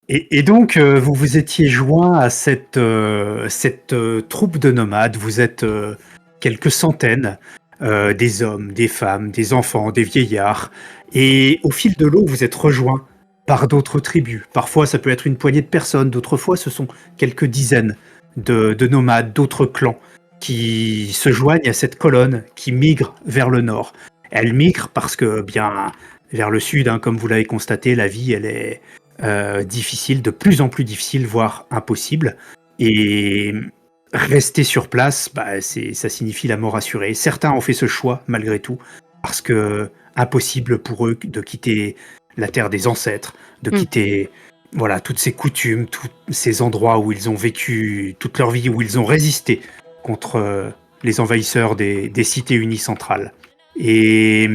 Et donc, vous vous étiez joint à cette troupe de nomades. Vous êtes quelques centaines, des hommes, des femmes, des enfants, des vieillards. Et au fil de l'eau, vous êtes rejoints par d'autres tribus. Parfois, ça peut être une poignée de personnes. D'autres fois, ce sont quelques dizaines de nomades, d'autres clans qui se joignent à cette colonne qui migre vers le nord. Elle migre parce que, bien, vers le sud, hein, comme vous l'avez constaté, la vie, elle est difficile, de plus en plus difficile, voire impossible. Et rester sur place, ça signifie la mort assurée. Certains ont fait ce choix, malgré tout, parce que impossible pour eux de quitter la terre des ancêtres, de quitter voilà, toutes ces coutumes, tous ces endroits où ils ont vécu toute leur vie, où ils ont résisté contre les envahisseurs des cités unies centrales. Et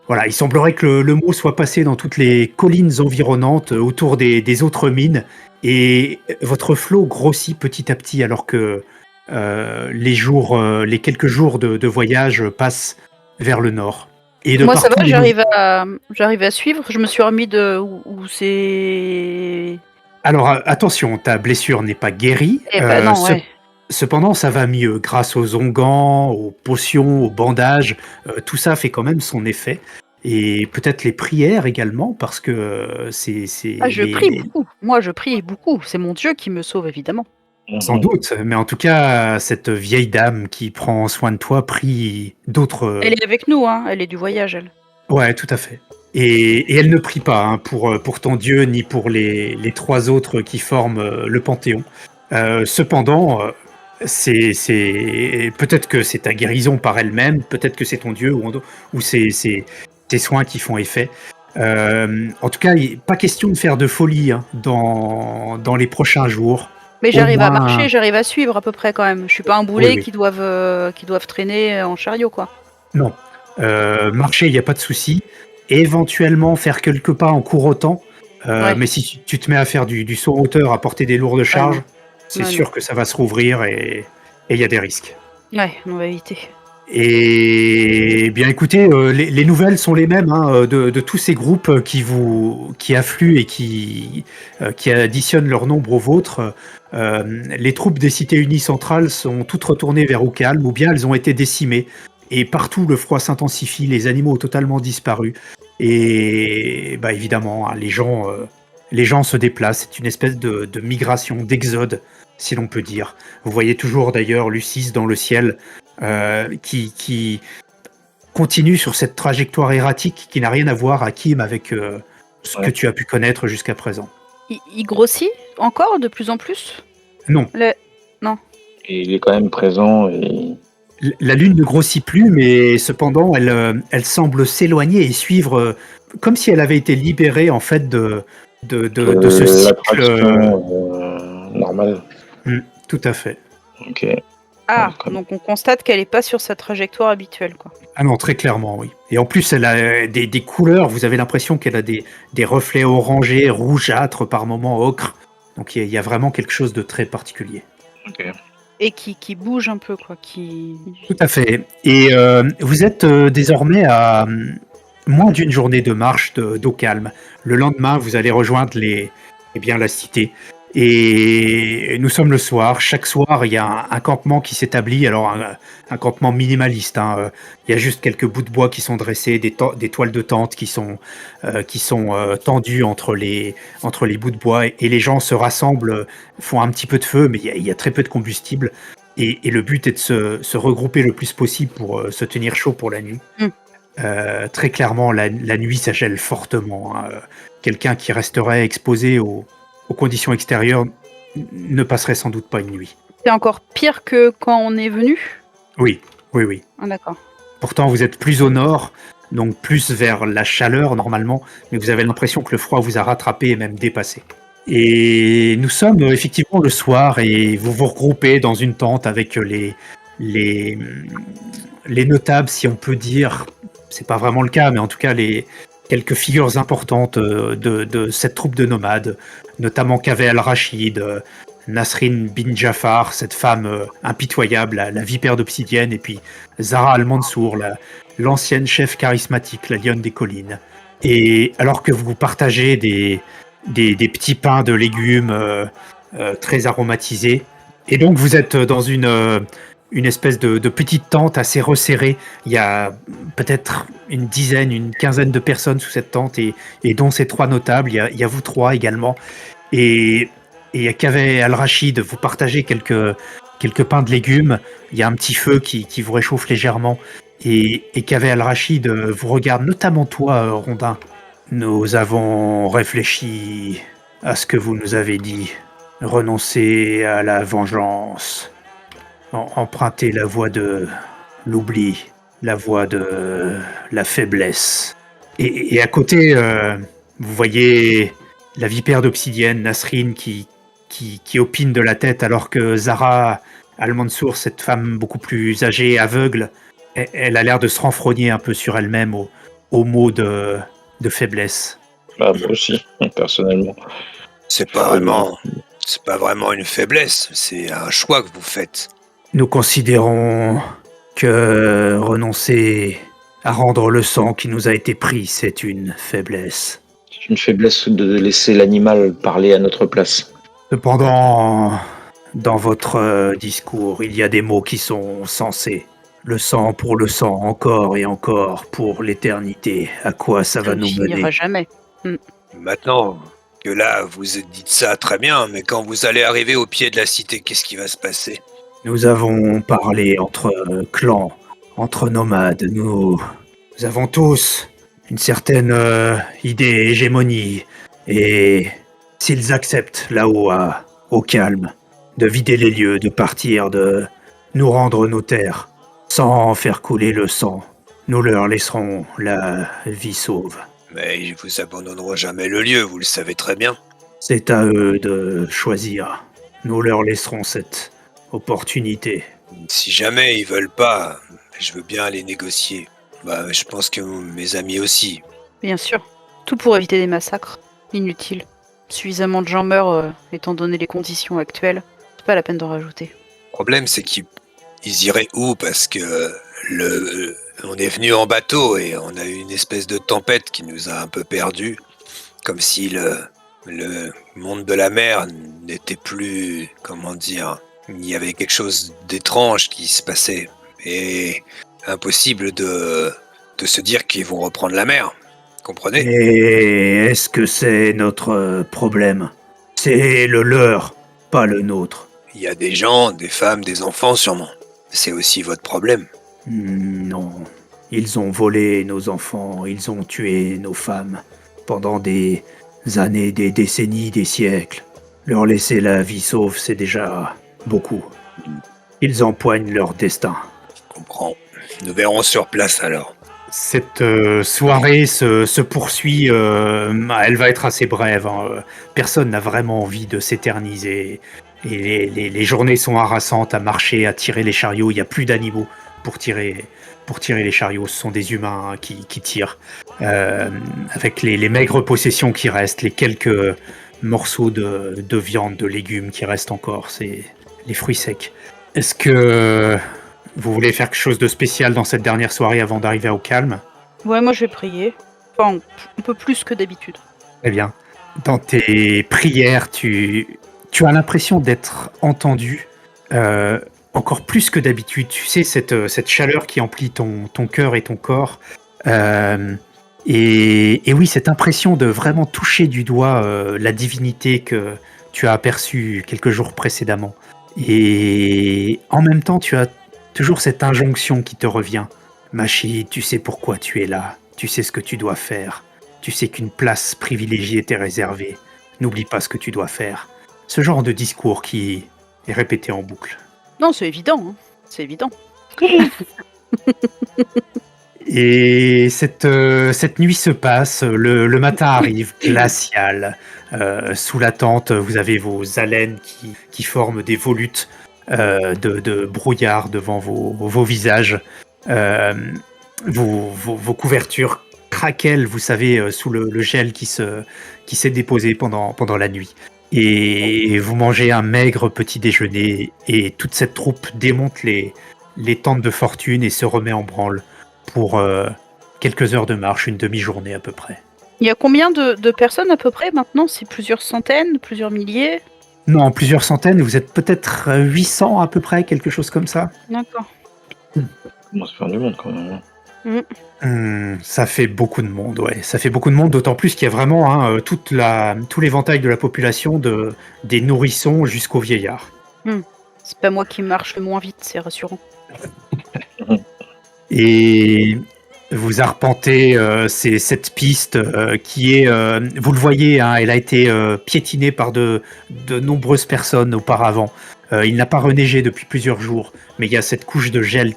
voilà, il semblerait que le mot soit passé dans toutes les collines environnantes autour des autres mines, et votre flot grossit petit à petit alors que les quelques jours de voyage passent vers le nord. Et de Moi, ça partout, va, j'arrive à suivre. Je me suis remis de où c'est. Alors attention, ta blessure n'est pas guérie. Non, ouais. Cependant, ça va mieux grâce aux onguents, aux potions, aux bandages. Tout ça fait quand même son effet. Et peut-être les prières également, parce que c'est Ah, je prie beaucoup. Moi, je prie beaucoup. C'est mon Dieu qui me sauve, évidemment. Sans doute, mais en tout cas, cette vieille dame qui prend soin de toi prie d'autres. Elle est avec nous, hein. Elle est du voyage, elle. Ouais, tout à fait. Et elle ne prie pas hein, pour ton Dieu ni pour les trois autres qui forment le Panthéon. Cependant, peut-être que c'est ta guérison par elle-même, peut-être que c'est ton Dieu ou c'est tes soins qui font effet. En tout cas, pas question de faire de folie hein, dans les prochains jours. Mais Au j'arrive à moins, marcher, j'arrive à suivre à peu près quand même. Je suis pas un boulet oui. qui doivent traîner en chariot, quoi. Non. Marcher, il n'y a pas de souci. Éventuellement, faire quelques pas en courottant. Ouais. Mais si tu te mets à faire du saut en hauteur, à porter des lourdes charges, non. c'est Ouais, sûr non. que ça va se rouvrir et il y a des risques. Ouais, on va éviter. Et bien écoutez, les nouvelles sont les mêmes hein, de tous ces groupes qui affluent et qui additionnent leur nombre au vôtre. Les troupes des cités unies centrales sont toutes retournées vers Ucalm, ou bien elles ont été décimées. Et partout, le froid s'intensifie, les animaux ont totalement disparu. Et bah, évidemment, hein, les gens se déplacent. C'est une espèce de migration, d'exode, si l'on peut dire. Vous voyez toujours d'ailleurs Lucis dans le ciel, qui continue sur cette trajectoire erratique qui n'a rien à voir, Hakim, avec ce que tu as pu connaître jusqu'à présent. Il grossit encore de plus en plus? Non. Non. Et il est quand même présent et... La Lune ne grossit plus, mais cependant, elle semble s'éloigner et suivre, comme si elle avait été libérée en fait de ce cycle. Normale. Tout à fait. Ok. Ah, donc on constate qu'elle n'est pas sur sa trajectoire habituelle, quoi. Ah non, très clairement, oui. Et en plus, elle a des couleurs, vous avez l'impression qu'elle a des reflets orangés, rougeâtres, par moments ocre. Donc il y a vraiment quelque chose de très particulier. Ok. Et qui bouge un peu, quoi. Tout à fait. Et vous êtes désormais à moins d'une journée de marche d'Ocalm. Le lendemain, vous allez rejoindre la cité. Et nous sommes le soir. Chaque soir, il y a un campement qui s'établit. Alors, un campement minimaliste. Hein. Il y a juste quelques bouts de bois qui sont dressés, des toiles de tente qui sont tendues entre les bouts de bois. Et les gens se rassemblent, font un petit peu de feu, mais il y a très peu de combustible. Et le but est de se regrouper le plus possible pour se tenir chaud pour la nuit. Très clairement, la nuit, ça gèle fortement. Hein. Quelqu'un qui resterait exposé aux conditions extérieures ne passerait sans doute pas une nuit. C'est encore pire que quand on est venu? Oui. Ah, d'accord. Pourtant, vous êtes plus au nord, donc plus vers la chaleur normalement, mais vous avez l'impression que le froid vous a rattrapé et même dépassé. Et nous sommes effectivement le soir et vous vous regroupez dans une tente avec les notables, si on peut dire. C'est pas vraiment le cas, mais en tout cas les quelques figures importantes de cette troupe de nomades, notamment Kaveh al-Rachid, Nasrin bin Jafar, cette femme impitoyable, la vipère d'obsidienne, et puis Zara al-Mansour, l'ancienne chef charismatique, la lionne des collines. Et alors que vous partagez des petits pains de légumes très aromatisés. Et donc vous êtes dans une espèce de petite tente assez resserrée. Il y a peut-être une quinzaine de personnes sous cette tente, et dont ces 3 notables. Il y a vous 3 également. Et qu'avait Al-Rachid, vous partagez quelques pains de légumes. Il y a un petit feu qui vous réchauffe légèrement. Et qu'avait Al-Rachid vous regarde, notamment toi, Rondin. Nous avons réfléchi à ce que vous nous avez dit. Renoncer à la vengeance. Emprunter la voie de l'oubli. La voie de la faiblesse. Et à côté, vous voyez la vipère d'obsidienne, Nasrine, qui opine de la tête, alors que Zara Al-Mansour, cette femme beaucoup plus âgée, aveugle, elle a l'air de se renfrogner un peu sur elle-même au mot de faiblesse. Bah, moi aussi, personnellement. C'est pas vraiment une faiblesse, c'est un choix que vous faites. Nous considérons que renoncer à rendre le sang qui nous a été pris, c'est une faiblesse. C'est une faiblesse de laisser l'animal parler à notre place. Cependant, dans votre discours, il y a des mots qui sont sensés. Le sang pour le sang, encore et encore, pour l'éternité. À quoi ça va nous mener ? finira jamais. Maintenant que là, vous dites ça très bien, mais quand vous allez arriver au pied de la cité, qu'est-ce qui va se passer ? Nous avons parlé entre clans, entre nomades. Nous avons tous une certaine idée, hégémonie. Et s'ils acceptent là-haut, au calme, de vider les lieux, de partir, de nous rendre nos terres, sans faire couler le sang, nous leur laisserons la vie sauve. Mais ils vous abandonneront jamais le lieu, vous le savez très bien. C'est à eux de choisir. Nous leur laisserons cette opportunité. Si jamais ils veulent pas, je veux bien aller négocier. Bah, je pense que mes amis aussi. Bien sûr. Tout pour éviter des massacres. Inutiles. Suffisamment de gens meurent, étant donné les conditions actuelles. C'est pas la peine d'en rajouter. Le problème, c'est qu'ils iraient où ? Parce que on est venu en bateau et on a eu une espèce de tempête qui nous a un peu perdus. Comme si le monde de la mer n'était plus, comment dire, il y avait quelque chose d'étrange qui se passait. Et impossible de se dire qu'ils vont reprendre la mer. Comprenez ? Et est-ce que c'est notre problème ? C'est le leur, pas le nôtre. Il y a des gens, des femmes, des enfants sûrement. C'est aussi votre problème. Non. Ils ont volé nos enfants, ils ont tué nos femmes. Pendant des années, des décennies, des siècles. Leur laisser la vie sauve, c'est déjà beaucoup. Ils empoignent leur destin. Je comprends. Nous verrons sur place alors. Cette soirée se poursuit, elle va être assez brève. Personne n'a vraiment envie de s'éterniser. Et les journées sont harassantes à marcher, à tirer les chariots. Il n'y a plus d'animaux pour tirer les chariots. Ce sont des humains qui tirent. Avec les maigres possessions qui restent, les quelques morceaux de viande, de légumes qui restent encore. C'est les fruits secs. Est-ce que vous voulez faire quelque chose de spécial dans cette dernière soirée avant d'arriver au calme ? Ouais, moi je vais prier. Enfin, un peu plus que d'habitude. Très bien. Dans tes prières, tu as l'impression d'être entendu encore plus que d'habitude. Tu sais, cette chaleur qui emplit ton cœur et ton corps. Et oui, cette impression de vraiment toucher du doigt la divinité que tu as aperçue quelques jours précédemment. Et en même temps, tu as toujours cette injonction qui te revient. Machi, tu sais pourquoi tu es là. Tu sais ce que tu dois faire. Tu sais qu'une place privilégiée t'est réservée. N'oublie pas ce que tu dois faire. Ce genre de discours qui est répété en boucle. Non, c'est évident. Hein. C'est évident. Et cette nuit se passe, le matin arrive, glacial. Sous la tente, vous avez vos haleines qui forment des volutes de brouillard devant vos visages. Vos couvertures craquellent, vous savez, sous le gel qui s'est déposé pendant la nuit. Et vous mangez un maigre petit déjeuner, et toute cette troupe démonte les tentes de fortune et se remet en branle pour quelques heures de marche, une demi-journée à peu près. Il y a combien de personnes à peu près maintenant? C'est plusieurs centaines, plusieurs milliers? Non, plusieurs centaines, vous êtes peut-être 800 à peu près, quelque chose comme ça. D'accord. Comment se faire du monde quand même. Ça fait beaucoup de monde, ouais. Ça fait beaucoup de monde, d'autant plus qu'il y a vraiment tout l'éventail de la population, des nourrissons jusqu'aux vieillards. C'est pas moi qui marche le moins vite, c'est rassurant. Et vous arpentez cette piste qui est, vous le voyez, hein, elle a été piétinée par de nombreuses personnes auparavant. Il n'a pas reneigé depuis plusieurs jours, mais il y a cette couche de gel,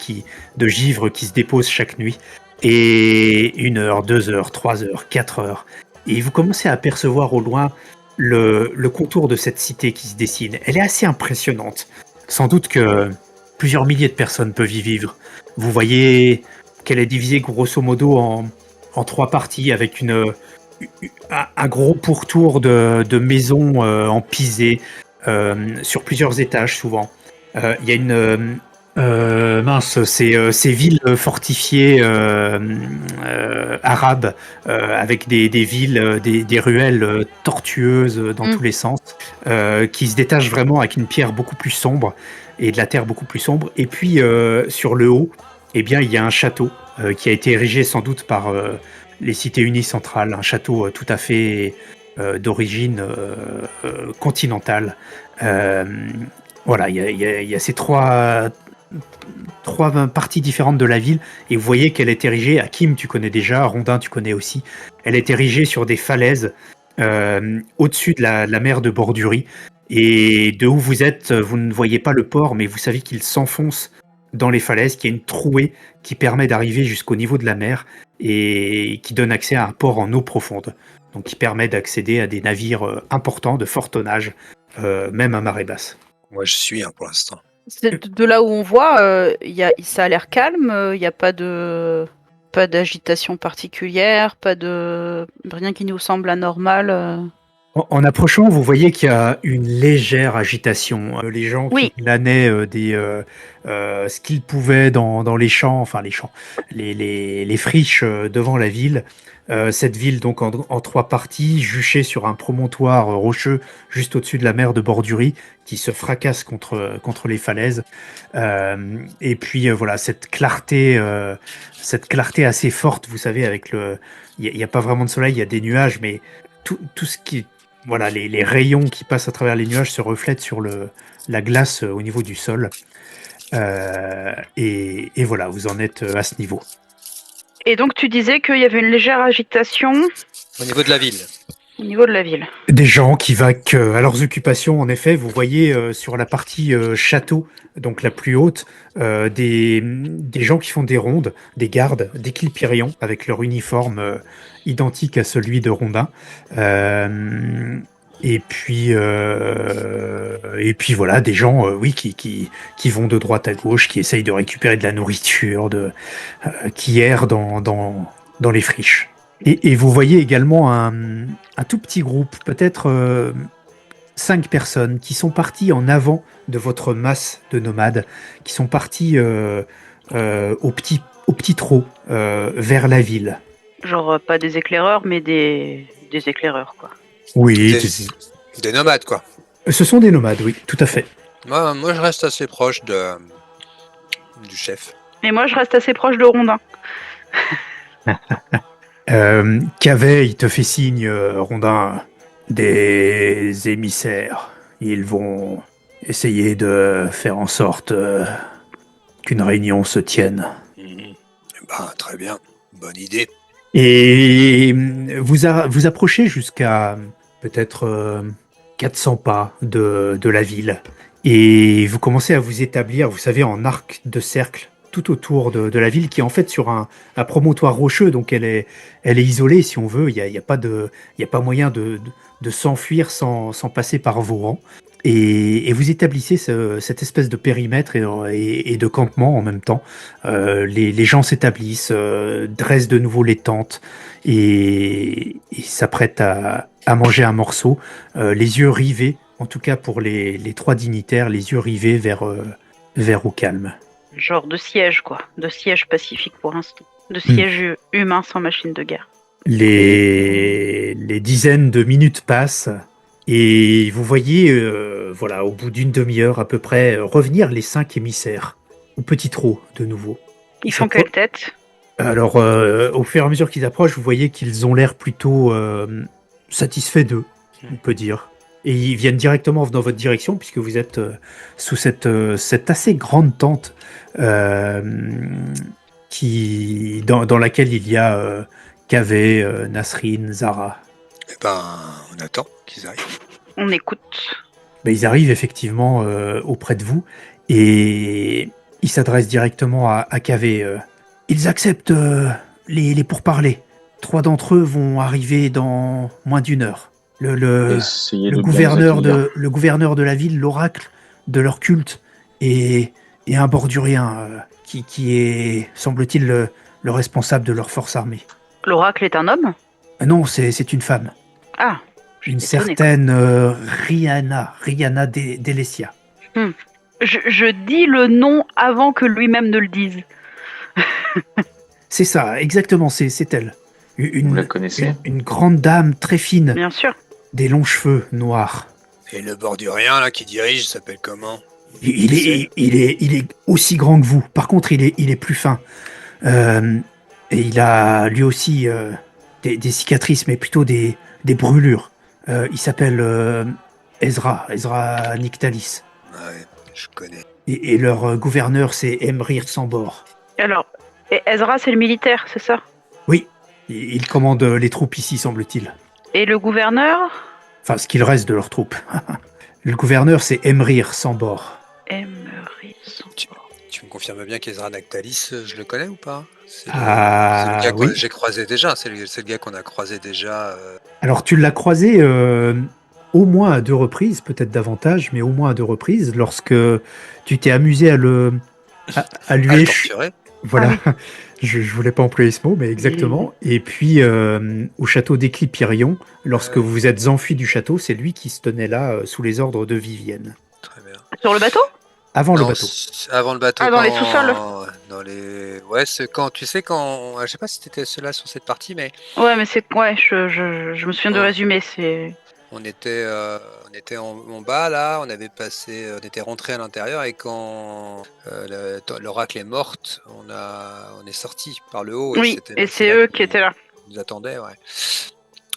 de givre qui se dépose chaque nuit. Et 1 heure, 2 heures, 3 heures, 4 heures. Et vous commencez à apercevoir au loin le contour de cette cité qui se dessine. Elle est assez impressionnante. Sans doute que plusieurs milliers de personnes peuvent y vivre. Vous voyez qu'elle est divisée grosso modo en 3 parties avec un gros pourtour de maisons en pisé sur plusieurs étages souvent. Il y a ces villes fortifiées arabes avec des villes, des ruelles tortueuses dans tous les sens, qui se détachent vraiment avec une pierre beaucoup plus sombre et de la terre beaucoup plus sombre. Et puis sur le haut, eh bien, il y a un château qui a été érigé sans doute par les cités unies centrales, un château tout à fait d'origine continentale. Voilà, il y a ces trois parties différentes de la ville, et vous voyez qu'elle est érigée, Hakim tu connais déjà, Rondin tu connais aussi, elle est érigée sur des falaises au-dessus de la mer de Bordurie, et de où vous êtes, vous ne voyez pas le port, mais vous savez qu'il s'enfonce dans les falaises, qu'il y a une trouée qui permet d'arriver jusqu'au niveau de la mer, et qui donne accès à un port en eau profonde, donc qui permet d'accéder à des navires importants, de fort tonnage, même à marée basse. Moi, je suis pour l'instant. De là où on voit, ça a l'air calme, il n'y a pas d'agitation particulière, rien qui nous semble anormal. En approchant, vous voyez qu'il y a une légère agitation. Les gens qui planaient ce qu'ils pouvaient dans les champs, enfin les friches devant la ville. Cette ville donc en 3 parties, juchée sur un promontoire rocheux juste au-dessus de la mer de Bordurie, qui se fracasse contre les falaises. Et puis voilà, cette clarté assez forte, vous savez, avec il n'y a pas vraiment de soleil, il y a des nuages, mais tout ce qui voilà, les rayons qui passent à travers les nuages se reflètent sur la glace au niveau du sol. Et voilà, vous en êtes à ce niveau. Et donc tu disais qu'il y avait une légère agitation au niveau de la ville. Au niveau de la ville. Des gens qui vaquent à leurs occupations, en effet. Vous voyez sur la partie château, donc la plus haute, des gens qui font des rondes, des gardes, des Kilpirions, avec leur uniforme identique à celui de Rondin. Et puis voilà, des gens qui vont de droite à gauche, qui essayent de récupérer de la nourriture, qui errent dans les friches. Et vous voyez également un tout petit groupe, peut-être 5 personnes, qui sont parties en avant de votre masse de nomades, qui sont parties au petit trot vers la ville. Genre pas des éclaireurs, mais des éclaireurs, quoi. Oui. Des nomades, quoi. Ce sont des nomades, oui, tout à fait. Moi je reste assez proche du chef. Et moi, je reste assez proche de Rondin. Cavet, il te fait signe, Rondin, des émissaires. Ils vont essayer de faire en sorte qu'une réunion se tienne. Très bien, bonne idée. Et vous approchez jusqu'à peut-être 400 pas de la ville. Et vous commencez à vous établir, vous savez, en arc de cercle tout autour de la ville, qui est en fait sur un promontoire rocheux, donc elle est isolée si on veut. Il y a pas moyen de s'enfuir sans passer par vos rangs. Et vous établissez cette espèce de périmètre et de campement en même temps. Les gens s'établissent, dressent de nouveau les tentes et s'apprêtent à manger un morceau, les yeux rivés, en tout cas pour les 3 dignitaires, les yeux rivés vers au calme. Genre de siège, quoi. De siège pacifique pour l'instant. De siège humain sans machine de guerre. Les dizaines de minutes passent et vous voyez, voilà, au bout d'une demi-heure à peu près, revenir les 5 émissaires, au petit trot de nouveau. Ils font quelle tête? Alors, au fur et à mesure qu'ils approchent, vous voyez qu'ils ont l'air plutôt satisfaits d'eux, on peut dire. Et ils viennent directement dans votre direction, puisque vous êtes sous cette assez grande tente dans laquelle il y a Kavé, Nasrin, Zara. Eh ben, on attend qu'ils arrivent. On écoute. Ben, ils arrivent effectivement auprès de vous et ils s'adressent directement à Kavé. Ils acceptent les pourparlers. 3 d'entre eux vont arriver dans moins d'1 heure. Essayez de bien les accueillir. Le gouverneur de la ville, l'oracle de leur culte, et un bordurien qui est, semble-t-il, le responsable de leur force armée. L'oracle est un homme? Non, c'est une femme. Ah, Une étonnée, certaine Rihanna Delecia. Je dis le nom avant que lui-même ne le dise. C'est ça, exactement, c'est elle. Vous la connaissez? Une grande dame très fine, Bien sûr. des longs cheveux noirs. Et le bordurien là qui dirige s'appelle comment? Il est aussi grand que vous. Par contre, il est plus fin. Et il a lui aussi des cicatrices, mais plutôt des brûlures. Il s'appelle Ezra Nyctalis. Ouais, je connais. Et leur gouverneur, c'est Emrir Sambor. Alors, et Ezra, c'est le militaire, c'est ça? Oui, il commande les troupes ici, semble-t-il. Et le gouverneur? Enfin, ce qu'il reste de leurs troupes. Le gouverneur, c'est Emrir Sambor. Tu me confirmes bien qu'Ezra Nactalis, je le connais ou pas? C'est le gars Oui. que j'ai croisé déjà, c'est le gars qu'on a croisé déjà. Alors, tu l'as croisé au moins à 2 reprises, peut-être davantage, mais au moins à 2 reprises, lorsque tu t'es amusé à lui À le torturer. Voilà, je voulais pas employer ce mot, mais exactement. Et puis, au château d'Éclipirion, lorsque vous vous êtes enfui du château, c'est lui qui se tenait là, sous les ordres de Vivienne. Très bien. Sur le bateau? Avant Non, le bateau. Avant le bateau. Ah, dans les sous-sols. Dans les. Ouais, c'est quand. Tu sais, quand. Je sais pas si c'était cela sur cette partie, mais Ouais, mais c'est... Ouais, je me souviens de résumer, c'est... on était en bas là, on était rentré à l'intérieur et quand l'oracle est morte, on est sorti par le haut. Oui, et c'est eux qui étaient là. Ils nous attendaient, ouais.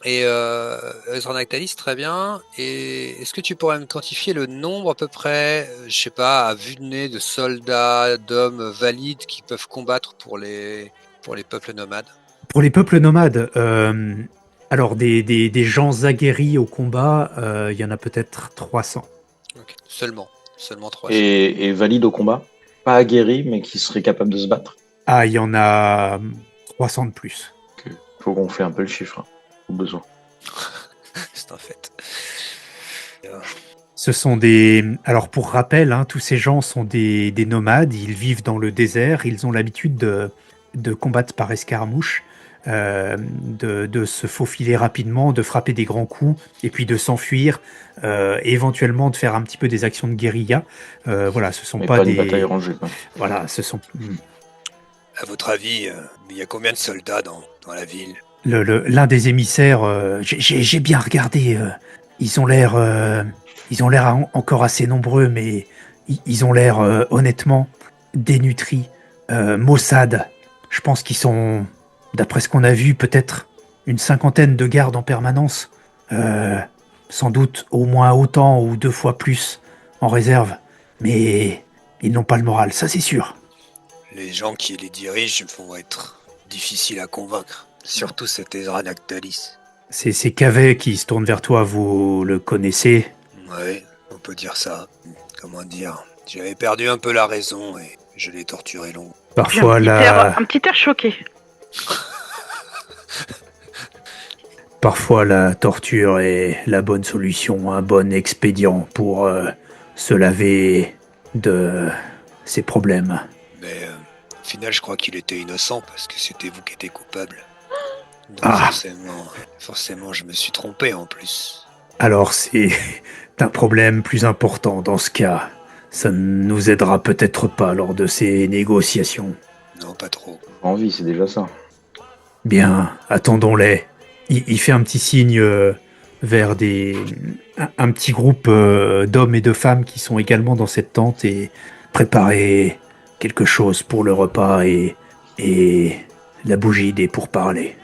Et Ezra Nactalis, très bien. Et est-ce que tu pourrais me quantifier le nombre à peu près, je sais pas, à vue de nez, de soldats, d'hommes valides qui peuvent combattre pour les peuples nomades? Pour les peuples nomades, alors des gens aguerris au combat, il y en a peut-être 300. Ok. Seulement 300. Et valide au combat? Pas aguerri, mais qui serait capable de se battre? Ah, il y en a 300 de plus. Faut qu'on fait un peu le chiffre, hein, au besoin. C'est un fait. Ce sont des... Alors pour rappel, tous ces gens sont des nomades, ils vivent dans le désert, ils ont l'habitude de combattre par escarmouche, de se faufiler rapidement, de frapper des grands coups, et puis de s'enfuir, et éventuellement de faire un petit peu des actions de guérilla. Voilà, ce sont Mais pas pas des... une bataille rangée, quoi. Voilà, ce sont... À votre avis, il y a combien de soldats dans la ville? L'un des émissaires, j'ai bien regardé, ils ont l'air encore assez nombreux, mais ils ont l'air honnêtement dénutris, maussades. Je pense qu'ils sont, d'après ce qu'on a vu, peut-être une 50aine de gardes en permanence, sans doute au moins autant ou 2 fois plus en réserve, mais ils n'ont pas le moral, ça c'est sûr. Les gens qui les dirigent vont être difficiles à convaincre. Surtout cet Ezra Nactalis. C'est Cavet qui se tourne vers toi, vous le connaissez? Ouais, on peut dire ça. Comment dire? J'avais perdu un peu la raison et je l'ai torturé long. Parfois un petit air choqué. Parfois la torture est la bonne solution, un bon expédient pour se laver de ses problèmes. Mais au final, je crois qu'il était innocent parce que c'était vous qui étiez coupable. Donc forcément, je me suis trompé en plus. Alors c'est un problème plus important dans ce cas. Ça ne nous aidera peut-être pas lors de ces négociations. Non, pas trop. Envie, c'est déjà ça. Bien, attendons-les. Il fait un petit signe vers un petit groupe d'hommes et de femmes qui sont également dans cette tente et préparez quelque chose pour le repas et la bougie des pourparlers.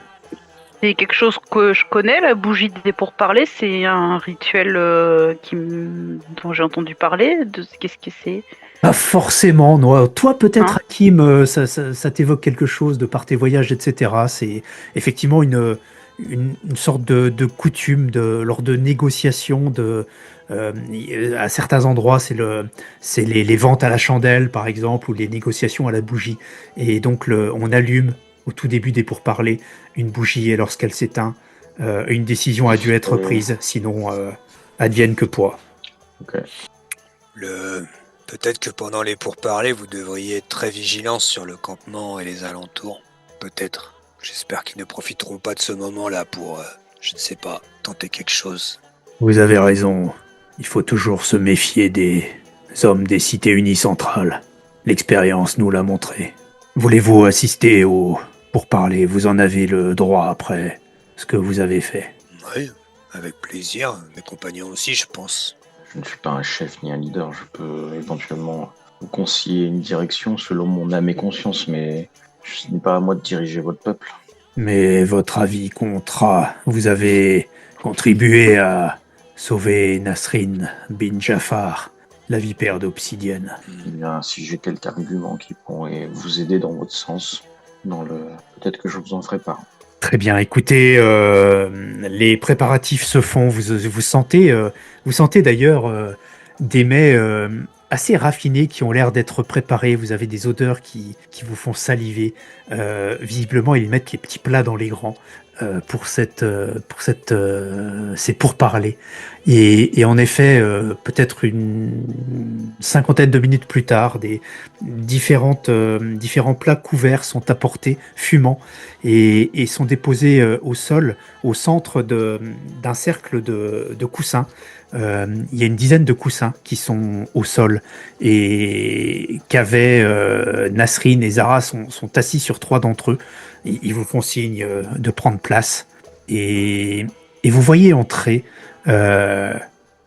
C'est quelque chose que je connais, la bougie des pourparlers. C'est un rituel dont j'ai entendu parler. Qu'est-ce que c'est? Pas forcément, non. Toi, peut-être, Hein? Hakim, ça t'évoque quelque chose de par tes voyages, etc. C'est effectivement une sorte de coutume lors de négociations. À certains endroits, c'est les ventes à la chandelle, par exemple, ou les négociations à la bougie. Et donc, on allume au tout début des pourparlers une bougie, et lorsqu'elle s'éteint, une décision a dû être prise. Sinon, advienne que pourra. Ok. Peut-être que pendant les pourparlers, vous devriez être très vigilant sur le campement et les alentours. Peut-être. J'espère qu'ils ne profiteront pas de ce moment-là pour, je ne sais pas, tenter quelque chose. Vous avez raison. Il faut toujours se méfier des hommes des cités unies centrales. L'expérience nous l'a montré. Voulez-vous assister au pourparlers? Vous en avez le droit après ce que vous avez fait. Oui, avec plaisir. Mes compagnons aussi, je pense. Je ne suis pas un chef ni un leader. Je peux éventuellement vous conseiller une direction selon mon âme et conscience, mais ce n'est pas à moi de diriger votre peuple. Mais votre avis comptera. Vous avez contribué à sauver Nasrin bin Jafar, la vipère d'Obsidienne. Eh bien, si j'ai quelques arguments qui pourraient vous aider dans votre sens, peut-être que je vous en ferai part. Très bien, écoutez, les préparatifs se font, vous sentez d'ailleurs des mets assez raffinés qui ont l'air d'être préparés, vous avez des odeurs qui vous font saliver. Visiblement, ils mettent les petits plats dans les grands c'est pour parler. Et en effet, peut-être une cinquantaine de minutes plus tard, différents plats couverts sont apportés, fumants, et sont déposés au sol, au centre d'un cercle de coussins. Il y a une dizaine de coussins qui sont au sol et Nasrin et Zara sont assis sur 3 d'entre eux. Ils vous font signe de prendre place et vous voyez entrer euh,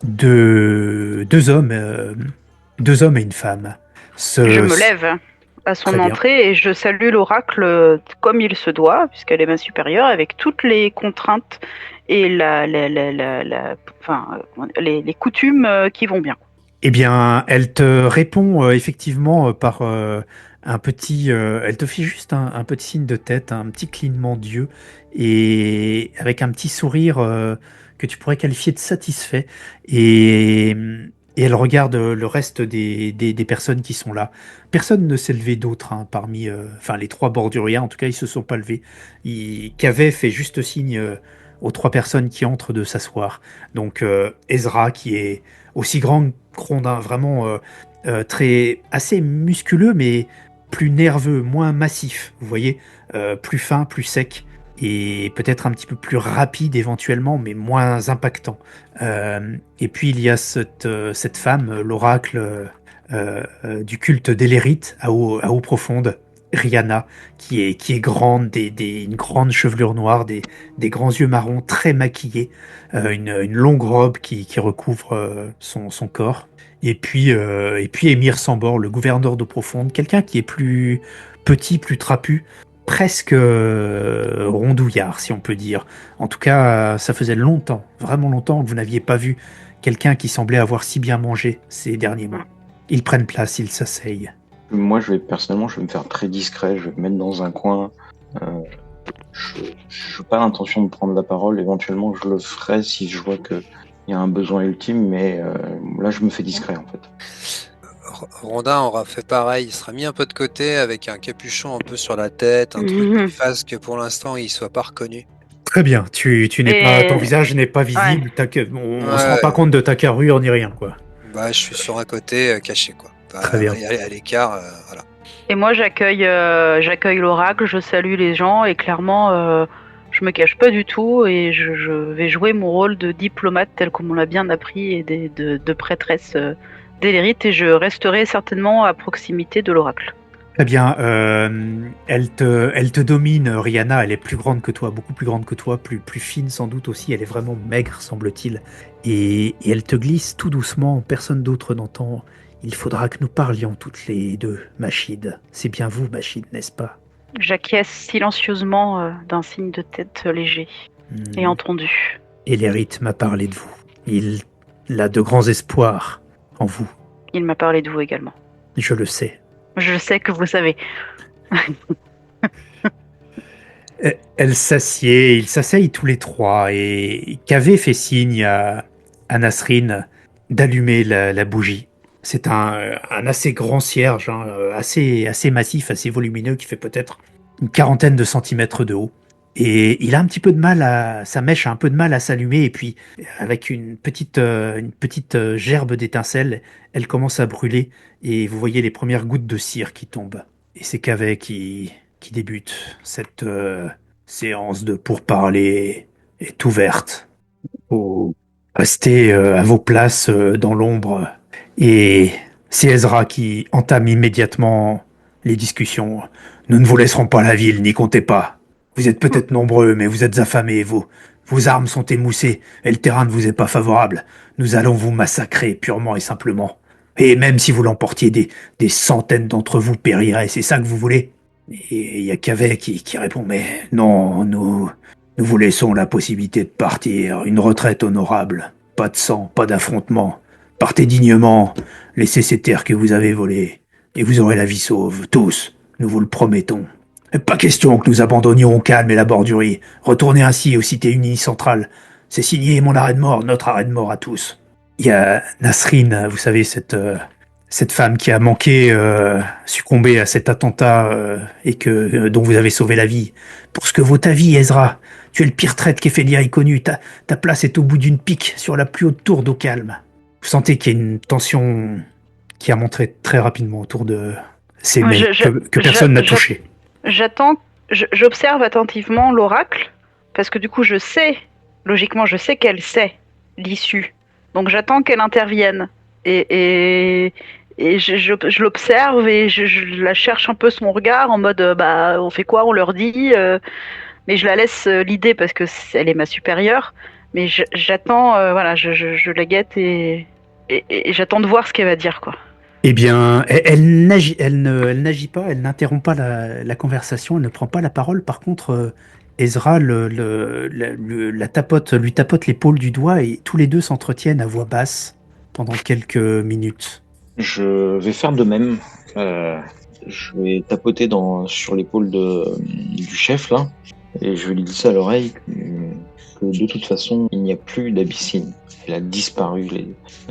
deux hommes et une femme. Je me lève à son Très bien. entrée et je salue l'oracle comme il se doit, puisqu'elle est ma supérieure, avec toutes les contraintes et les coutumes qui vont bien. Eh bien, elle te répond effectivement par un petit. Elle te fait juste un petit signe de tête, un petit clignement d'yeux, et avec un petit sourire que tu pourrais qualifier de satisfait. Et, et elle regarde le reste des personnes qui sont là. Personne ne s'est levé d'autre parmi. Enfin, les 3 borduriens, en tout cas, ils se sont pas levés. Cavet fait juste signe aux 3 personnes qui entrent de s'asseoir. Donc, Ezra, qui est aussi grand Grondin, vraiment assez musculeux, mais plus nerveux, moins massif, vous voyez, plus fin, plus sec, et peut-être un petit peu plus rapide éventuellement, mais moins impactant. Et puis il y a cette femme, l'oracle du culte d'Elérite à eau profonde, Rihanna, qui est grande, une grande chevelure noire, des grands yeux marrons très maquillés, une longue robe qui recouvre son corps. Et puis Émir Sambor, le gouverneur d'eau profonde, quelqu'un qui est plus petit, plus trapu, presque rondouillard, si on peut dire. En tout cas, ça faisait longtemps, vraiment longtemps, que vous n'aviez pas vu quelqu'un qui semblait avoir si bien mangé ces derniers mois. Ils prennent place, ils s'asseyent. Moi, personnellement, je vais me faire très discret, je vais me mettre dans un coin. Je n'ai pas l'intention de prendre la parole, éventuellement je le ferai si je vois qu'il y a un besoin ultime, mais là je me fais discret en fait. Rondin aura fait pareil, il sera mis un peu de côté avec un capuchon un peu sur la tête, un truc qui fasse que pour l'instant il soit pas reconnu. Très bien, ton visage n'est pas visible, on ne se rend pas compte de ta carrure ni rien, quoi. Bah, je suis sur un côté caché, quoi. Très bien. À l'écart, voilà. Et moi, j'accueille l'oracle, je salue les gens et clairement, je me cache pas du tout et je vais jouer mon rôle de diplomate tel qu'on l'a bien appris et de prêtresse d'Elérite et je resterai certainement à proximité de l'oracle. Très bien. Elle te domine, Rihanna. Elle est plus grande que toi, beaucoup plus grande que toi, plus fine sans doute aussi. Elle est vraiment maigre, semble-t-il. Et elle te glisse tout doucement. Personne d'autre n'entend. Il faudra que nous parlions toutes les deux, Machid. C'est bien vous, Machid, n'est-ce pas? J'acquiesce silencieusement d'un signe de tête léger et entendu. Elérith m'a parlé de vous. Il a de grands espoirs en vous. Il m'a parlé de vous également. Je le sais. Je sais que vous savez. Elle s'assied, ils s'asseyent tous les trois et Kavé fait signe à Nasrine d'allumer la bougie. C'est un assez grand cierge, hein, assez massif, assez volumineux, qui fait peut-être une quarantaine de centimètres de haut. Et il a un petit peu de mal sa mèche a un peu de mal à s'allumer, et puis avec une petite gerbe d'étincelles, elle commence à brûler, et vous voyez les premières gouttes de cire qui tombent. Et c'est Kavé qui débute. Cette séance de pourparlers est ouverte. Vous restez à vos places dans l'ombre, et c'est Ezra qui entame immédiatement les discussions. Nous ne vous laisserons pas la ville, n'y comptez pas. Vous êtes peut-être nombreux, mais vous êtes affamés, vos armes sont émoussées, et le terrain ne vous est pas favorable. Nous allons vous massacrer purement et simplement. Et même si vous l'emportiez, des centaines d'entre vous périraient, c'est ça que vous voulez? Et il y a Kavé qui répond, mais non, nous vous laissons la possibilité de partir, une retraite honorable. Pas de sang, pas d'affrontement. Partez dignement, laissez ces terres que vous avez volées, et vous aurez la vie sauve, tous, nous vous le promettons. Pas question que nous abandonnions au calme et la bordurie. Retournez ainsi aux cités unies centrales. C'est signé mon arrêt de mort, notre arrêt de mort à tous. Il y a Nasrine, vous savez, cette femme qui a manqué, succombé à cet attentat dont vous avez sauvé la vie. Pour ce que vaut ta vie, Ezra, tu es le pire traître qu'Ephélia ait connu. Ta place est au bout d'une pique, sur la plus haute tour d'Ocalm. Vous sentez qu'il y a une tension qui a montré très rapidement autour de ces mets que personne n'a touché. J'observe attentivement l'oracle, parce que du coup logiquement je sais qu'elle sait l'issue. Donc j'attends qu'elle intervienne. Et je l'observe et je la cherche un peu son regard en mode on fait quoi, on leur dit, mais je la laisse l'idée parce que elle est ma supérieure. Mais j'attends, je la guette et j'attends de voir ce qu'elle va dire, quoi. Eh bien, elle n'agit pas, elle n'interrompt pas la conversation, elle ne prend pas la parole. Par contre, Ezra lui tapote l'épaule du doigt et tous les deux s'entretiennent à voix basse pendant quelques minutes. Je vais faire de même. Je vais tapoter sur l'épaule du chef, là, et je vais lui dire à l'oreille que de toute façon, il n'y a plus d'Abyssine. Elle a disparu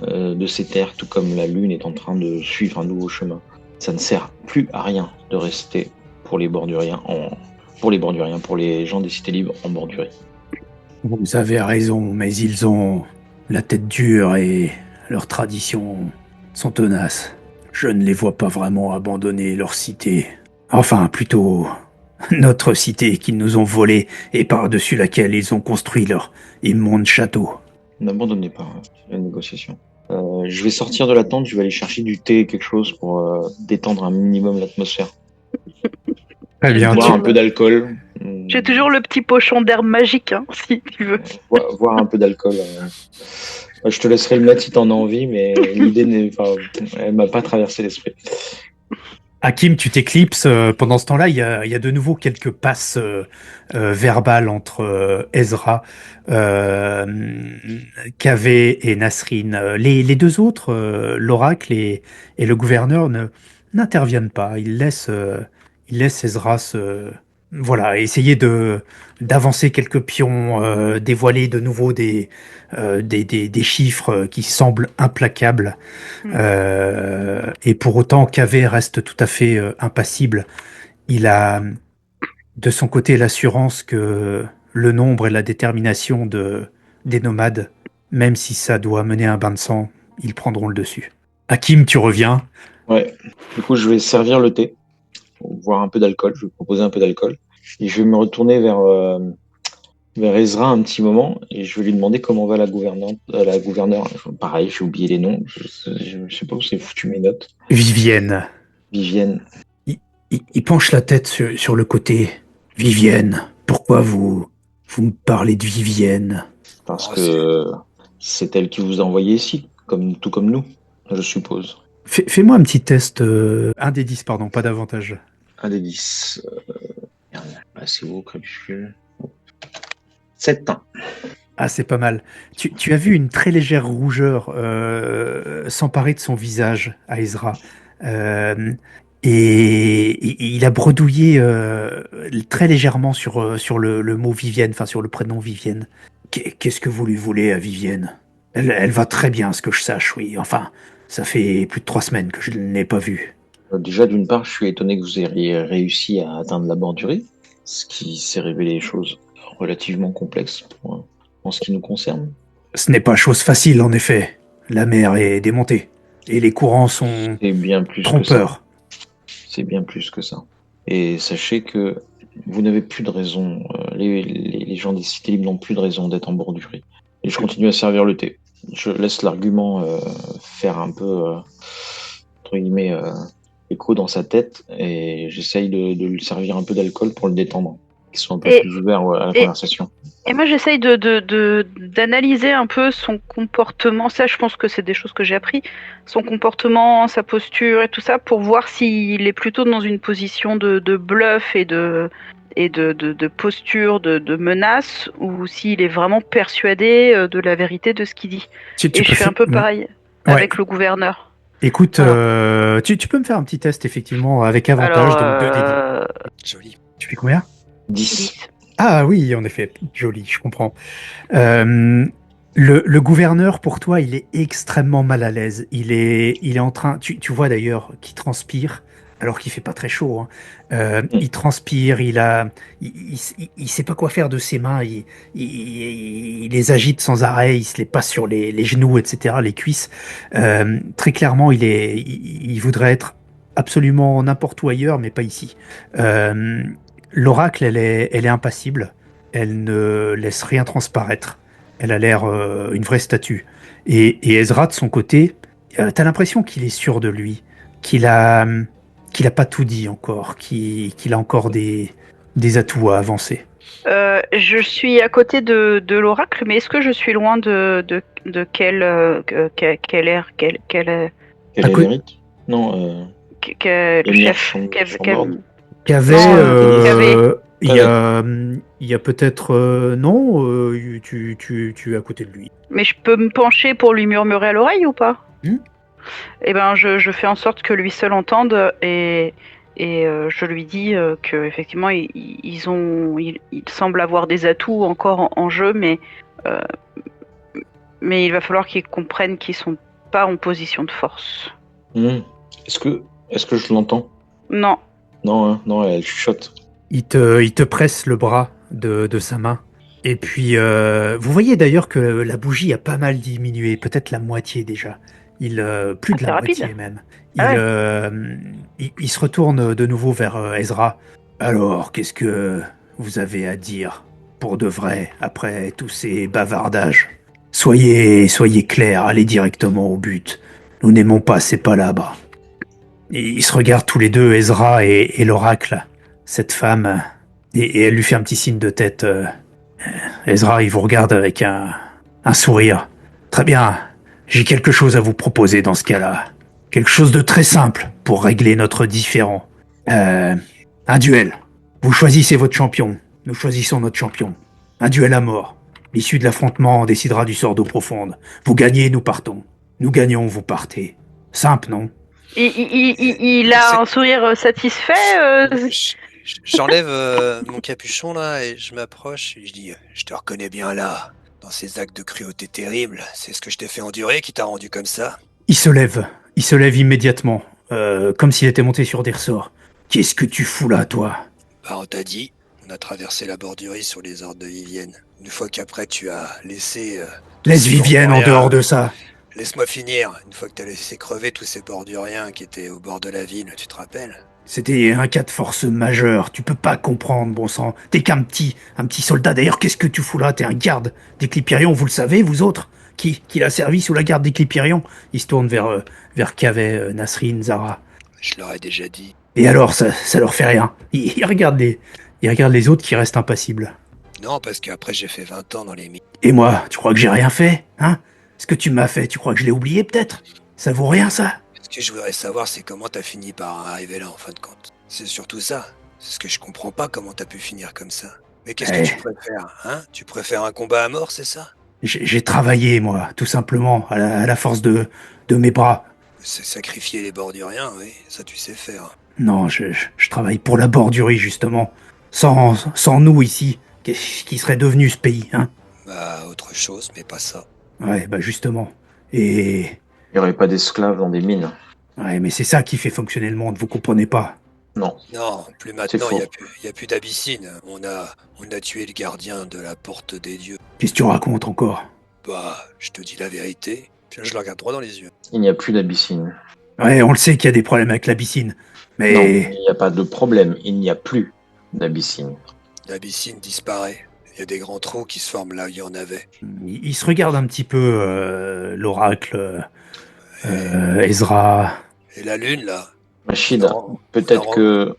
de ces terres, tout comme la lune est en train de suivre un nouveau chemin. Ça ne sert plus à rien de rester pour les borduriens, pour les gens des cités libres en bordurie. Vous avez raison, mais ils ont la tête dure et leurs traditions sont tenaces. Je ne les vois pas vraiment abandonner leur cité. Enfin, plutôt notre cité qu'ils nous ont volée et par-dessus laquelle ils ont construit leur immonde château. N'abandonnez pas la négociation. Je vais sortir de la tente, je vais aller chercher du thé, quelque chose pour détendre un minimum l'atmosphère. Très bien. Boire un peu d'alcool. J'ai toujours le petit pochon d'herbe magique, hein, si tu veux. Boire un peu d'alcool. Je te laisserai le mettre si t'en as envie, mais l'idée elle m'a pas traversé l'esprit. Hakim, tu t'éclipses. Pendant ce temps-là, il y a de nouveau quelques passes verbales entre Ezra, Kavé et Nasrine. Les deux autres, l'oracle et le gouverneur, n'interviennent pas. Ils laissent Ezra essayer d'avancer quelques pions, dévoiler de nouveau des chiffres qui semblent implacables. Et pour autant, Kavé reste tout à fait impassible. Il a de son côté l'assurance que le nombre et la détermination des nomades, même si ça doit mener à un bain de sang, ils prendront le dessus. Hakim, tu reviens. Ouais, du coup, je vais servir le thé, boire un peu d'alcool, je vais proposer un peu d'alcool, et je vais me retourner vers Ezra un petit moment, et je vais lui demander comment va la gouverneure. Pareil, j'ai oublié les noms, je sais pas où c'est foutu mes notes. Vivienne. Vivienne. il penche la tête sur le côté. Vivienne, pourquoi vous me parlez de Vivienne? Parce Oh, que c'est elle qui vous a envoyé ici, tout comme nous, je suppose. Fais-moi un petit test. Un des 10, pardon, pas d'avantage. Un des 10. Merde, c'est où, crépuscule? 7 ans. Ah, c'est pas mal. Tu as vu une très légère rougeur s'emparer de son visage à Ezra. Euh, et il a bredouillé très légèrement sur le mot Vivienne, enfin sur le prénom Vivienne. Qu'est-ce que vous lui voulez à Vivienne? Elle va très bien, à ce que je sache, oui. Enfin, ça fait plus de 3 semaines que je ne l'ai pas vue. Déjà, d'une part, je suis étonné que vous ayez réussi à atteindre la bordurie, ce qui s'est révélé des choses relativement complexes en ce qui nous concerne. Ce n'est pas chose facile, en effet. La mer est démontée. Et les courants sont C'est bien plus que ça. trompeurs. C'est bien plus que ça. Et sachez que vous n'avez plus de raison, les gens des cités libres n'ont plus de raison d'être en bordurie. Et je continue à servir le thé. Je laisse l'argument faire un peu, entre guillemets, écho dans sa tête et j'essaye de lui servir un peu d'alcool pour le détendre, qu'il soit un peu plus ouvert à la conversation. Et moi, j'essaye d'analyser un peu son comportement. Ça, je pense que c'est des choses que j'ai appris. Son comportement, sa posture et tout ça, pour voir s'il est plutôt dans une position de bluff et de posture, de menace, ou s'il est vraiment persuadé de la vérité de ce qu'il dit. Et je fais un peu pareil avec le gouverneur. Écoute, tu peux me faire un petit test, effectivement, avec avantage, donc 2 dés. Joli. Tu fais combien? 10. Ah oui, en effet, joli, je comprends. Le gouverneur, pour toi, il est extrêmement mal à l'aise. Il est en train, tu vois d'ailleurs qu'il transpire, alors qu'il fait pas très chaud, hein. Il transpire, il sait pas quoi faire de ses mains, il les agite sans arrêt, il se les passe sur les genoux, etc., les cuisses. Très clairement, il voudrait être absolument n'importe où ailleurs, mais pas ici. L'oracle, elle est impassible. Elle ne laisse rien transparaître. Elle a l'air une vraie statue. Et Ezra, de son côté, t'as l'impression qu'il est sûr de lui, qu'il a pas tout dit encore, qu'il a encore des atouts à avancer. Je suis à côté de l'oracle, mais est-ce que je suis loin de quelle ère, Quel Émeric? Non, quel chef, il y a peut-être non, tu es à côté de lui. Mais je peux me pencher pour lui murmurer à l'oreille ou pas? Eh ben, je fais en sorte que lui seul entende et je lui dis que effectivement ils semblent avoir des atouts encore en jeu, mais il va falloir qu'ils comprennent qu'ils sont pas en position de force. Est-ce que je l'entends? Non. Non, hein, non, elle chuchote. Il te presse le bras de sa main. Et puis, vous voyez d'ailleurs que la bougie a pas mal diminué, peut-être la moitié déjà. Plus de la moitié même. Il se retourne de nouveau vers Ezra. Alors, qu'est-ce que vous avez à dire pour de vrai après tous ces bavardages? Soyez clairs, allez directement au but. Nous n'aimons pas ces palabres. Et ils se regardent tous les deux, Ezra et l'oracle, cette femme, et elle lui fait un petit signe de tête. Ezra, il vous regarde avec un sourire. Très bien, j'ai quelque chose à vous proposer dans ce cas-là. Quelque chose de très simple pour régler notre différend. Un duel. Vous choisissez votre champion, nous choisissons notre champion. Un duel à mort. L'issue de l'affrontement décidera du sort d'eau profonde. Vous gagnez, nous partons. Nous gagnons, vous partez. Simple, non? Il a un sourire satisfait. J'enlève mon capuchon là et je m'approche et je dis je te reconnais bien là, dans ces actes de cruauté terrible. C'est ce que je t'ai fait endurer qui t'a rendu comme ça. Il se lève immédiatement, comme s'il était monté sur des ressorts. Qu'est-ce que tu fous là, toi? Bah on t'a dit, on a traversé la bordurie sur les ordres de Vivienne. Une fois qu'après tu as laissé... Laisse Vivienne en dehors de ça. Laisse-moi finir. Une fois que t'as laissé crever tous ces borduriens qui étaient au bord de la ville, tu te rappelles? C'était un cas de force majeure, tu peux pas comprendre, bon sang. T'es qu'un petit soldat. D'ailleurs, qu'est-ce que tu fous là? T'es un garde des Clipérions, vous le savez, vous autres? Qui l'a servi sous la garde des Clipérions? Il se tourne vers Cavet, Nasrin, Zara. Je leur ai déjà dit. Et alors, ça leur fait rien. Ils regardent les autres qui restent impassibles. Non, parce qu'après j'ai fait 20 ans dans les mines. Et moi, tu crois que j'ai rien fait, hein? Ce que tu m'as fait, tu crois que je l'ai oublié peut-être? Ça vaut rien, ça? Ce que je voudrais savoir, c'est comment t'as fini par arriver là en fin de compte. C'est surtout ça. C'est ce que je comprends pas, comment t'as pu finir comme ça. Mais qu'est-ce que Eh, tu préfères, hein? Tu préfères un combat à mort, c'est ça? j'ai travaillé, moi, tout simplement, à la force de mes bras. C'est sacrifier les borduriens, oui, ça tu sais faire. Non, je travaille pour la bordurie, justement. Sans nous ici, qui serait devenu ce pays, hein? Bah, autre chose, mais pas ça. Ouais, bah justement. Et... Il n'y aurait pas d'esclaves dans des mines. Ouais, mais c'est ça qui fait fonctionner le monde, vous comprenez pas. Non, Non, plus c'est maintenant, faux. y a plus d'abyssine. On a tué le gardien de la porte des dieux. Qu'est-ce que tu racontes encore? Bah, je te dis la vérité. Puis je le regarde droit dans les yeux. Il n'y a plus d'Abyssine. Ouais, on le sait qu'il y a des problèmes avec l'abyssine. Non, Mais... il n'y a pas de problème. Il n'y a plus d'Abyssine. L'abyssine disparaît. Il y a des grands trous qui se forment là où il y en avait. Il se regarde un petit peu, l'oracle, Ezra. Et la lune, là, Rachid, Non, peut-être non. que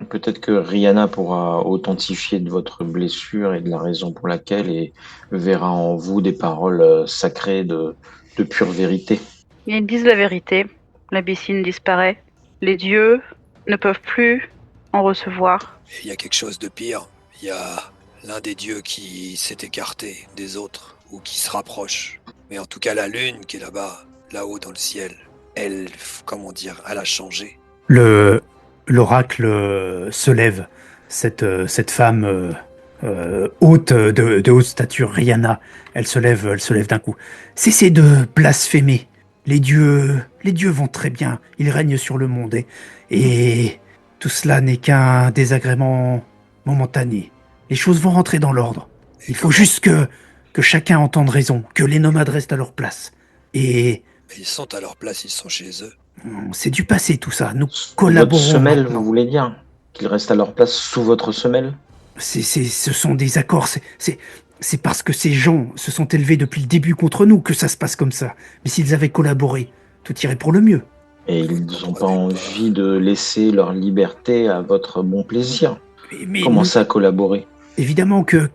peut-être que Rihanna pourra authentifier de votre blessure et de la raison pour laquelle et verra en vous des paroles sacrées de pure vérité. Ils disent la vérité. L'abyssine disparaît. Les dieux ne peuvent plus en recevoir. Et il y a quelque chose de pire. Il y a l'un des dieux qui s'est écarté des autres, ou qui se rapproche. Mais en tout cas, la lune qui est là-bas, là-haut dans le ciel, elle, comment dire, elle a changé. L'oracle se lève. Cette femme haute, de haute stature, Rihanna, elle se lève d'un coup. Cessez de blasphémer. Les dieux vont très bien. Ils règnent sur le monde. Et tout cela n'est qu'un désagrément momentané. Les choses vont rentrer dans l'ordre. Et Il faut comment juste que chacun entende raison, que les nomades restent à leur place. Et ils sont à leur place, ils sont chez eux. c'est du passé tout ça. Nous Sous votre collaborons semelle, maintenant. vous voulez dire qu'ils restent à leur place sous votre semelle? Ce sont des accords. C'est parce que ces gens se sont élevés depuis le début contre nous que ça se passe comme ça. Mais s'ils avaient collaboré, tout irait pour le mieux. Et ils n'ont pas envie de laisser leur liberté à votre bon plaisir. Mais Comment ça collaborer? évidemment que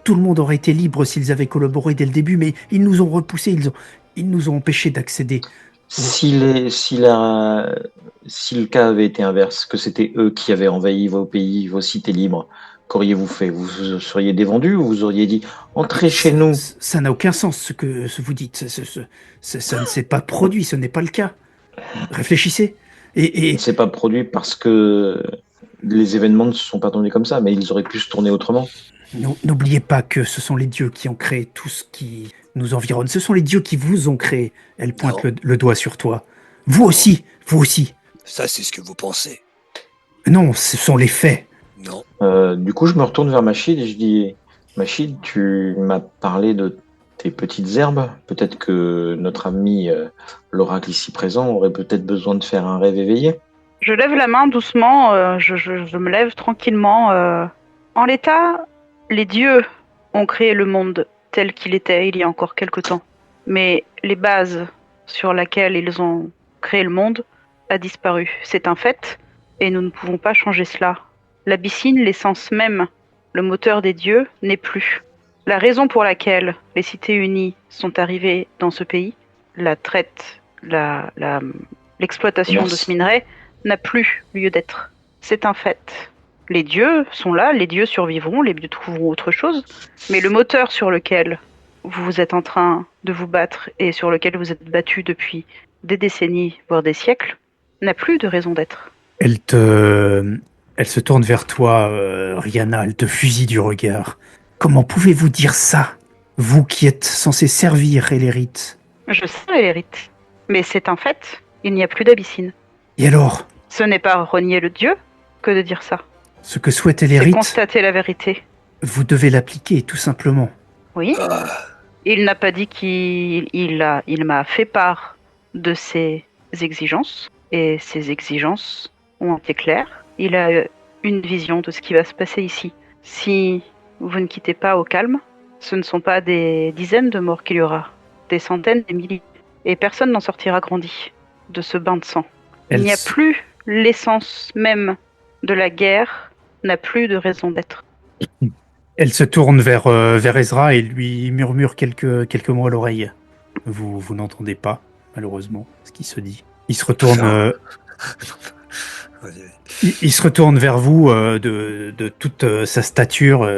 tout le monde aurait été libre s'ils avaient collaboré dès le début, mais ils nous ont repoussés, ils nous ont empêchés d'accéder. Si le cas avait été inverse, que c'était eux qui avaient envahi vos pays, vos cités libres, qu'auriez-vous fait? Vous seriez défendu ou vous auriez dit entrez chez nous? Ça n'a aucun sens ce que vous dites. Ça ne s'est pas produit, ce n'est pas le cas. Réfléchissez. Ne s'est pas produit parce que les événements ne se sont pas tournés comme ça, mais ils auraient pu se tourner autrement. N'oubliez pas que ce sont les dieux qui ont créé tout ce qui nous environne. Ce sont les dieux qui vous ont créé. Elle pointe Non. le doigt sur toi. Vous aussi, vous aussi. Ça, c'est ce que vous pensez. Non, ce sont les faits. Non. Du coup, je me retourne vers Machid et je dis Machid, tu m'as parlé de tes petites herbes. Peut-être que notre ami l'oracle ici présent aurait peut-être besoin de faire un rêve éveillé. Je lève la main doucement, je me lève tranquillement. En l'état, les dieux ont créé le monde tel qu'il était il y a encore quelque temps. Mais les bases sur lesquelles ils ont créé le monde a disparu. C'est un fait, et nous ne pouvons pas changer cela. L'abyssine, l'essence même, le moteur des dieux, n'est plus. La raison pour laquelle les cités unies sont arrivées dans ce pays, la traite, l'exploitation de ce minerai, n'a plus lieu d'être. C'est un fait. Les dieux sont là, les dieux survivront, les dieux trouveront autre chose, mais le moteur sur lequel vous êtes en train de vous battre et sur lequel vous êtes battu depuis des décennies, voire des siècles, n'a plus de raison d'être. Elle se tourne vers toi, Rihanna, elle te fusille du regard. Comment pouvez-vous dire ça? Vous qui êtes censé servir Elérite. Je sais, Elérite, mais c'est un fait, il n'y a plus d'abyssine. Et alors? Ce n'est pas renier le dieu que de dire ça. Ce que souhaite C'est Elérite, constater la vérité. vous devez l'appliquer, tout simplement. Oui, Ah, il n'a pas dit il m'a fait part de ses exigences, et ses exigences ont été claires. Il a une vision de ce qui va se passer ici. Si vous ne quittez pas au calme, ce ne sont pas des dizaines de morts qu'il y aura, des centaines, des milliers. Et personne n'en sortira grandi de ce bain de sang. Il Elle n'y a s- plus l'essence même de la guerre n'a plus de raison d'être. Elle se tourne vers Ezra et lui murmure quelques mots à l'oreille. Vous n'entendez pas, malheureusement, ce qui se dit. Il se retourne, il se retourne vers vous de toute sa stature,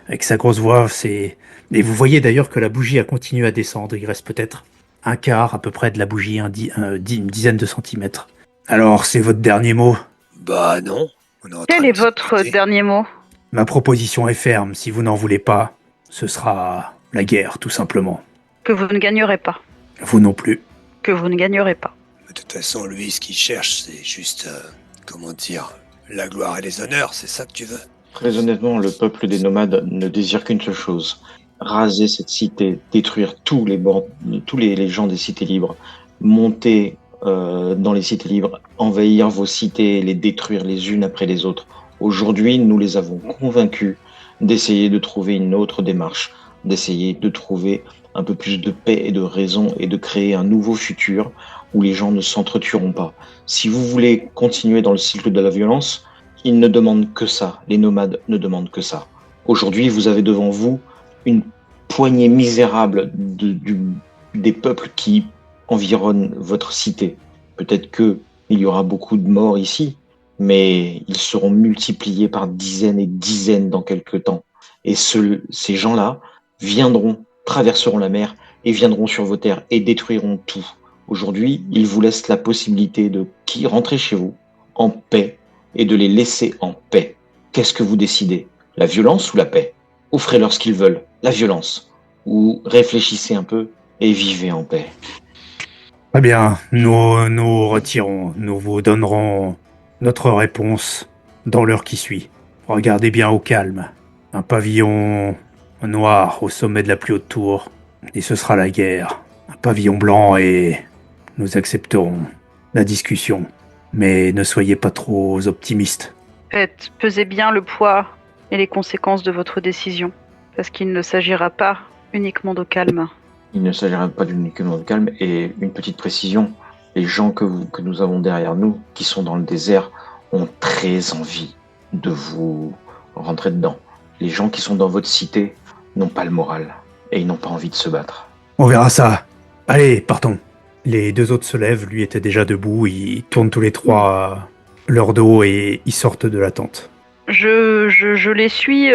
avec sa grosse voix. Et vous voyez d'ailleurs que la bougie a continué à descendre. Il reste peut-être un quart à peu près de la bougie, une dizaine de centimètres. Alors, c'est votre dernier mot? Bah non. On est en train Quel de est votre discuter. dernier mot? Ma proposition est ferme. Si vous n'en voulez pas, ce sera la guerre, tout simplement. Que vous ne gagnerez pas. Vous non plus. Que vous ne gagnerez pas. De toute façon, lui, ce qu'il cherche, c'est juste, comment dire, la gloire et les honneurs, c'est ça que tu veux? Très honnêtement, le peuple des nomades ne désire qu'une seule chose. Raser cette cité, détruire tous les gens des cités libres, monter dans les cités libres, envahir vos cités, les détruire les unes après les autres. Aujourd'hui, nous les avons convaincus d'essayer de trouver une autre démarche, d'essayer de trouver un peu plus de paix et de raison et de créer un nouveau futur où les gens ne s'entretueront pas. Si vous voulez continuer dans le cycle de la violence, ils ne demandent que ça. Les nomades ne demandent que ça. Aujourd'hui, vous avez devant vous une poignée misérable des peuples qui environnent votre cité. Peut-être qu'il y aura beaucoup de morts ici, mais ils seront multipliés par dizaines et dizaines dans quelques temps. Et ces gens-là viendront, traverseront la mer et viendront sur vos terres et détruiront tout. Aujourd'hui, ils vous laissent la possibilité de rentrer chez vous en paix et de les laisser en paix. Qu'est-ce que vous décidez? La violence ou la paix? Offrez-leur ce qu'ils veulent, la violence. Ou réfléchissez un peu et vivez en paix. Très bien, nous retirons. Nous vous donnerons notre réponse dans l'heure qui suit. Regardez bien au calme. Un pavillon noir au sommet de la plus haute tour, et ce sera la guerre. Un pavillon blanc et nous accepterons la discussion. Mais ne soyez pas trop optimistes. Pesez bien le poids et les conséquences de votre décision, parce qu'il ne s'agira pas uniquement de calme. Il ne s'agira pas uniquement de calme. Et une petite précision, les gens que nous avons derrière nous, qui sont dans le désert, ont très envie de vous rentrer dedans. Les gens qui sont dans votre cité n'ont pas le moral et ils n'ont pas envie de se battre. On verra ça. Allez, partons. Les deux autres se lèvent, lui était déjà debout, ils tournent tous les trois leur dos et ils sortent de la tente. Je les suis,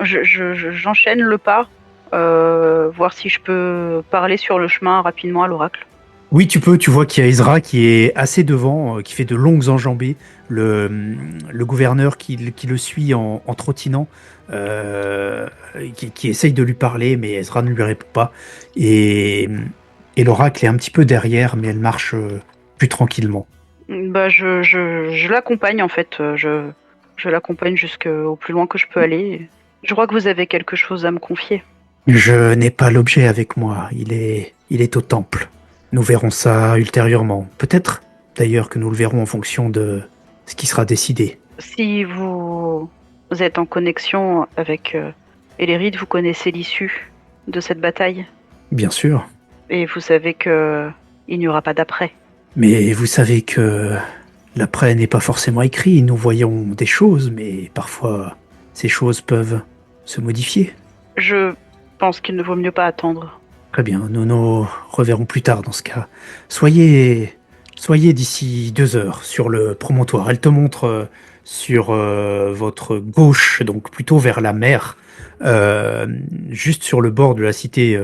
j'enchaîne le pas, voir si je peux parler sur le chemin rapidement à l'oracle. Oui, tu peux, tu vois qu'il y a Ezra qui est assez devant, qui fait de longues enjambées, le gouverneur qui le suit en trottinant, qui essaye de lui parler, mais Ezra ne lui répond pas. Et l'oracle est un petit peu derrière, mais elle marche plus tranquillement. Bah, je l'accompagne en fait, je l'accompagne jusqu'au plus loin que je peux aller. Je crois que vous avez quelque chose à me confier. Je n'ai pas l'objet avec moi, il est au temple. Nous verrons ça ultérieurement. Peut-être d'ailleurs que nous le verrons en fonction de ce qui sera décidé. Si vous êtes en connexion avec Eléride, vous connaissez l'issue de cette bataille. Bien sûr. Et vous savez qu'il n'y aura pas d'après. Mais vous savez que l'après n'est pas forcément écrit. Nous voyons des choses, mais parfois ces choses peuvent se modifier. Je pense qu'il ne vaut mieux pas attendre. Très bien, nous nous reverrons plus tard dans ce cas. Soyez d'ici 2 heures sur le promontoire. Elle te montre sur votre gauche, donc plutôt vers la mer, juste sur le bord de la cité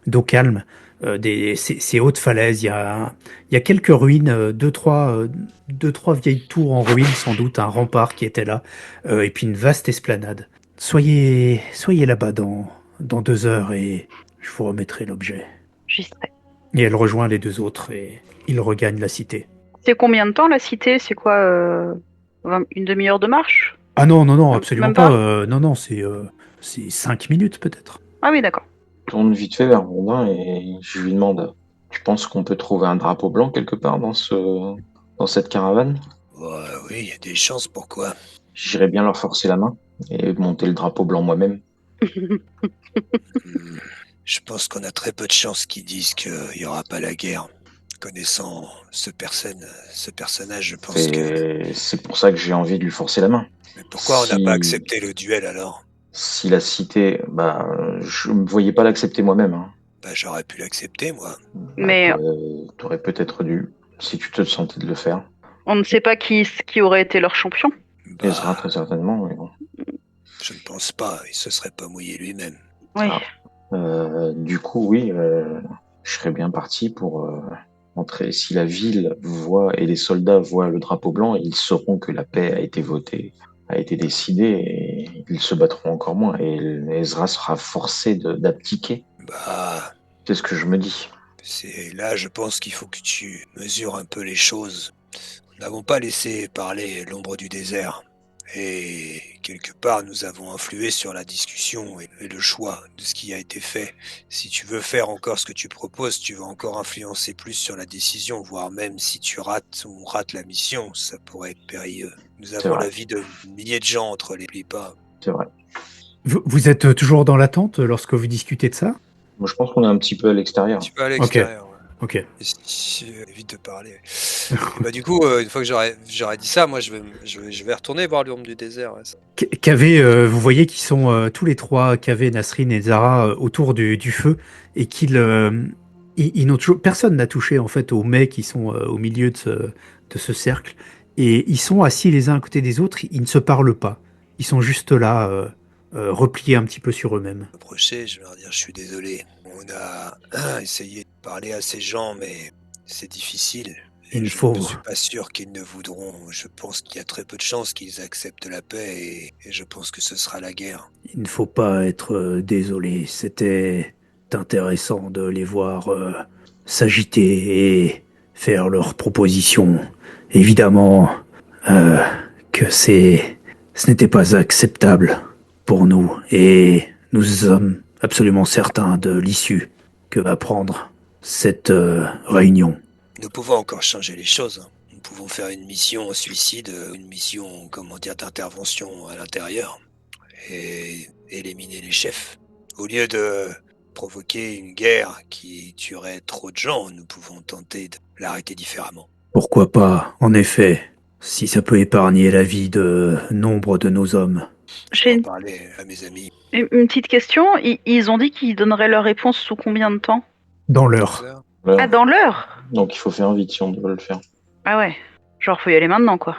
d'eau calme, ces hautes falaises. Il y a quelques ruines, deux, trois vieilles tours en ruine, sans doute, un rempart qui était là, et puis une vaste esplanade. Soyez là-bas dans 2 heures et je vous remettrai l'objet. J'y serai. Et elle rejoint les deux autres et ils regagnent la cité. C'est combien de temps la cité? C'est quoi, une demi-heure de marche? Ah non, absolument Même pas. pas Non, c'est 5 minutes peut-être. Ah oui, d'accord. Je tourne vite fait vers Rondin et je lui demande, tu penses qu'on peut trouver un drapeau blanc quelque part dans cette caravane? Ouais, oui, il y a des chances, pourquoi? J'irais bien leur forcer la main et monter le drapeau blanc moi-même. Je pense qu'on a très peu de chances qu'ils disent qu'il n'y aura pas la guerre. Connaissant ce personnage, je pense que... C'est pour ça que j'ai envie de lui forcer la main. Mais pourquoi on n'a Si- pas accepté le duel alors? Si la cité, je ne me voyais pas l'accepter moi-même. Hein. Bah, j'aurais pu l'accepter, moi. Mais T'aurais peut-être dû, si tu te sentais de le faire. on ne sait pas qui aurait été leur champion. Ezra, Bah, très certainement, mais bon. je ne pense pas. Il se serait pas mouillé lui-même. Oui. Du coup, oui, je serais bien parti pour entrer. Si la ville voit et les soldats voient le drapeau blanc, ils sauront que la paix a été votée, a été décidée, et ils se battront encore moins. Et Ezra sera forcé d'abdiquer. Bah, C'est ce que je me dis. c'est là, je pense qu'il faut que tu mesures un peu les choses. Nous n'avons pas laissé parler l'ombre du désert. Et quelque part, nous avons influé sur la discussion et le choix de ce qui a été fait. Si tu veux faire encore ce que tu proposes, tu vas encore influencer plus sur la décision, voire même si tu rates ou on rate la mission, ça pourrait être périlleux. Nous avons vrai. la vie de milliers de gens entre les pas. C'est vrai. Vous êtes toujours dans l'attente lorsque vous discutez de ça? Moi, je pense qu'on est un petit peu à l'extérieur. Tu peux à l'extérieur. Ouais. Ok. Évite de parler. Bah, du coup, une fois que j'aurais dit ça, moi je vais retourner voir l'ombre du désert. Ouais, ça. Vous voyez qu'ils sont tous les trois, Kavé, Nasrin et Zara, autour du feu et ils n'ont toujours personne n'a touché en fait aux mets qui sont au milieu de ce cercle et ils sont assis les uns à côté des autres. Ils ne se parlent pas. Ils sont juste là, repliés un petit peu sur eux-mêmes. Approcher, je vais leur dire je suis désolé. On a essayé de parler à ces gens, mais c'est difficile. Et Il je faut- ne suis pas sûr qu'ils ne voudront. Je pense qu'il y a très peu de chances qu'ils acceptent la paix et je pense que ce sera la guerre. Il ne faut pas être désolé. C'était intéressant de les voir s'agiter et faire leurs propositions. Évidemment que ce n'était pas acceptable pour nous et nous sommes absolument certains de l'issue que va prendre cette réunion. Nous pouvons encore changer les choses. Hein. Nous pouvons faire une mission suicide, une mission, comment dire, d'intervention à l'intérieur et éliminer les chefs. Au lieu de provoquer une guerre qui tuerait trop de gens, nous pouvons tenter de l'arrêter différemment. Pourquoi pas, en effet, si ça peut épargner la vie de nombre de nos hommes. Je vais en parler à mes amis. Une petite question. Ils ont dit qu'ils donneraient leur réponse sous combien de temps? Dans l'heure. Voilà. Ah, dans l'heure? Donc il faut faire vite si on doit le faire. Ah ouais. Genre, faut y aller maintenant, quoi.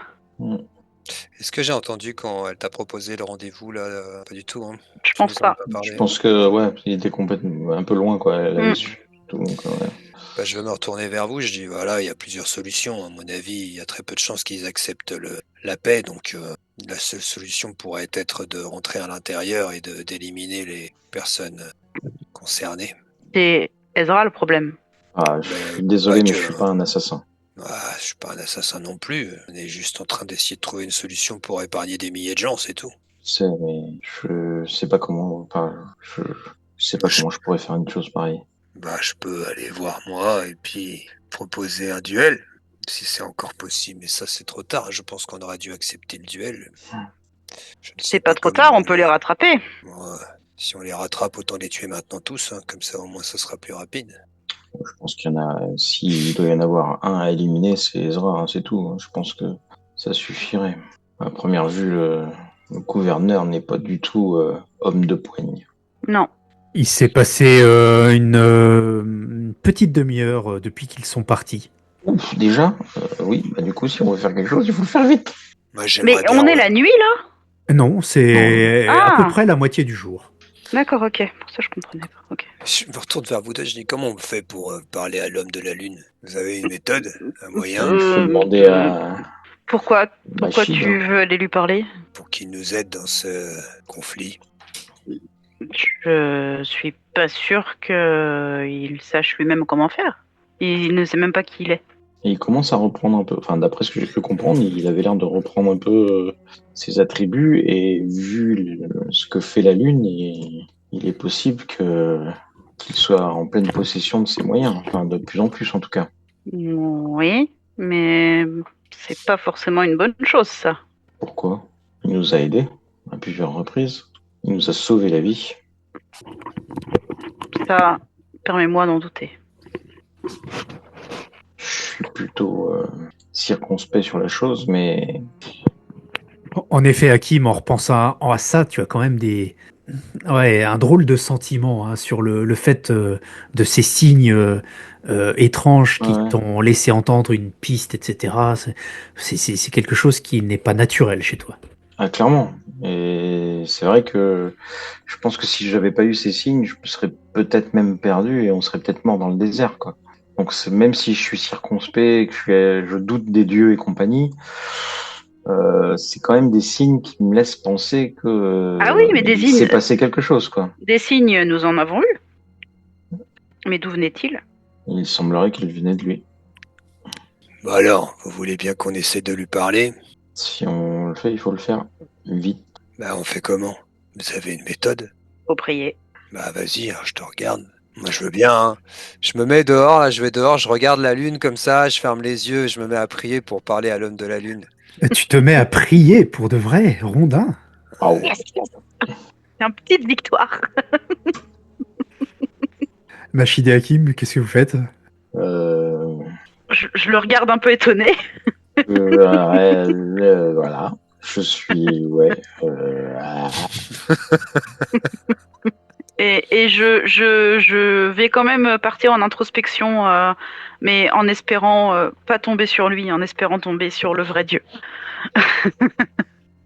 Est-ce que j'ai entendu quand elle t'a proposé le rendez-vous là? Pas du tout. Hein. Je pense Nous en avons pas. parlé. Je pense que ouais, il était complètement un peu loin quoi. Elle avait Mm. su tout, donc, ouais. Bah, je vais me retourner vers vous. Je dis voilà, il y a plusieurs solutions. À mon avis, il y a très peu de chances qu'ils acceptent la paix. Donc la seule solution pourrait être de rentrer à l'intérieur et d'éliminer les personnes concernées. C'est Ezra le problème. Ah, je suis désolé, mais je suis pas un assassin. Ah, je suis pas un assassin non plus. On est juste en train d'essayer de trouver une solution pour épargner des milliers de gens, c'est tout. C'est, mais je sais pas comment. Enfin, je sais pas comment je pourrais faire une chose pareille. Bah, je peux aller voir moi et puis proposer un duel, si c'est encore possible. Mais ça, c'est trop tard. Je pense qu'on aurait dû accepter le duel. Je ne sais C'est pas trop comment tard, on peut les rattraper. Ouais. Si on les rattrape, autant les tuer maintenant tous. Hein. Comme ça, au moins, ça sera plus rapide. Je pense qu'il y en a. S'il doit y en avoir un à éliminer, c'est Ezra, hein, c'est tout. Hein. Je pense que ça suffirait. À première vue, le gouverneur n'est pas du tout homme de poigne. Non. Il s'est passé une petite demi-heure depuis qu'ils sont partis. Ouf, déjà oui, bah du coup, si on veut faire quelque chose, il faut le faire vite. Moi, j'aimerais Mais bien, on est ouais. la nuit, là? Non, c'est Ah. à peu près la moitié du jour. D'accord, ok. Pour ça, je comprenais pas. Ok. Je me retourne vers vous deux. Je dis comment on fait pour parler à l'homme de la lune? Vous avez une méthode, un moyen Il faut demander à Pourquoi Bachid. tu veux aller lui parler? pour qu'il nous aide dans ce conflit? Je suis pas sûre qu'il sache lui-même comment faire. Il ne sait même pas qui il est. Et il commence à reprendre un peu, enfin d'après ce que j'ai pu comprendre, il avait l'air de reprendre un peu ses attributs et vu ce que fait la Lune, il est possible qu'il soit en pleine possession de ses moyens, enfin de plus en plus en tout cas. Oui, mais c'est pas forcément une bonne chose, ça. Pourquoi? Il nous a aidés à plusieurs reprises, il nous a sauvé la vie. Ça, permets-moi d'en douter. plutôt circonspect sur la chose, mais En effet, Hakim, en repensant à ça, tu as quand même un drôle de sentiment hein, sur le fait de ces signes étranges qui ouais, t'ont laissé entendre une piste, etc. C'est quelque chose qui n'est pas naturel chez toi. ah, clairement. Et c'est vrai que je pense que si j'avais pas eu ces signes, je me serais peut-être même perdu et on serait peut-être mort dans le désert, quoi. Donc même si je suis circonspect, je doute des dieux et compagnie, c'est quand même des signes qui me laissent penser que Ah oui, mais il s'est passé quelque chose, quoi. des signes, nous en avons eu. Mais d'où venaient-ils? Il semblerait qu'il venait de lui. Bon alors, vous voulez bien qu'on essaie de lui parler? Si on le fait, il faut le faire vite. Bah on fait comment? Vous avez une méthode? Faut prier. Bah vas-y, hein, je te regarde. Moi je veux bien, hein. Je me mets dehors, là, je vais dehors, je regarde la lune comme ça, je ferme les yeux, je me mets à prier pour parler à l'homme de la lune. Tu te mets à prier pour de vrai, Rondin. Oh. C'est une petite victoire. Machide et Hakim, qu'est-ce que vous faites? Euh, Je le regarde un peu étonné. voilà. Je suis, ouais. Et je vais quand même partir en introspection, mais en espérant pas tomber sur lui, en espérant tomber sur le vrai Dieu.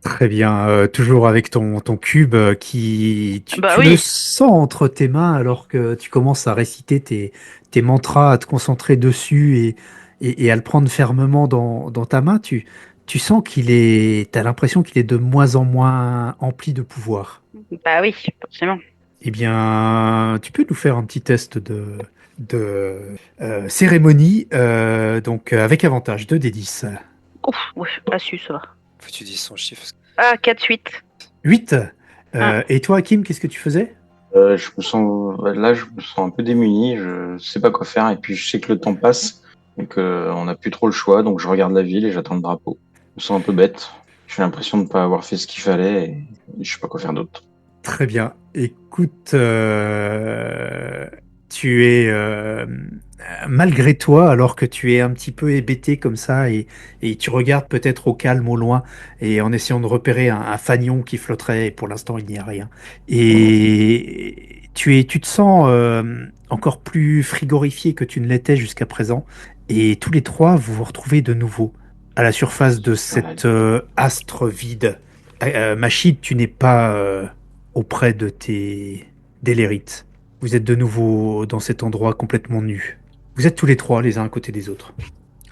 Très bien, toujours avec ton cube qui... Bah Tu oui. le sens entre tes mains alors que tu commences à réciter tes mantras, à te concentrer dessus et à le prendre fermement dans ta main. Tu sens t'as l'impression qu'il est de moins en moins empli de pouvoir. Bah oui, forcément. Eh bien, tu peux nous faire un petit test de cérémonie, donc avec avantage 2d10. Ouf, ouais, pas su ça va. Faut que tu dises son chiffre. Ah, 4-8. 8. Ah. Et toi, Hakim, qu'est-ce que tu faisais? Là, je me sens un peu démuni. Je sais pas quoi faire. Et puis, je sais que le temps passe et qu'on n'a plus trop le choix. Donc, je regarde la ville et j'attends le drapeau. Je me sens un peu bête. J'ai l'impression de ne pas avoir fait ce qu'il fallait et je sais pas quoi faire d'autre. Très bien. Écoute, tu es malgré toi, alors que tu es un petit peu hébété comme ça, et tu regardes peut-être au calme au loin, et en essayant de repérer un fanion qui flotterait, et pour l'instant il n'y a rien. Et tu te sens encore plus frigorifié que tu ne l'étais jusqu'à présent, et tous les trois vous vous retrouvez de nouveau à la surface de cet astre vide. Machid, tu n'es pas auprès de tes délérites. Vous êtes de nouveau dans cet endroit complètement nu. Vous êtes tous les trois les uns à côté des autres.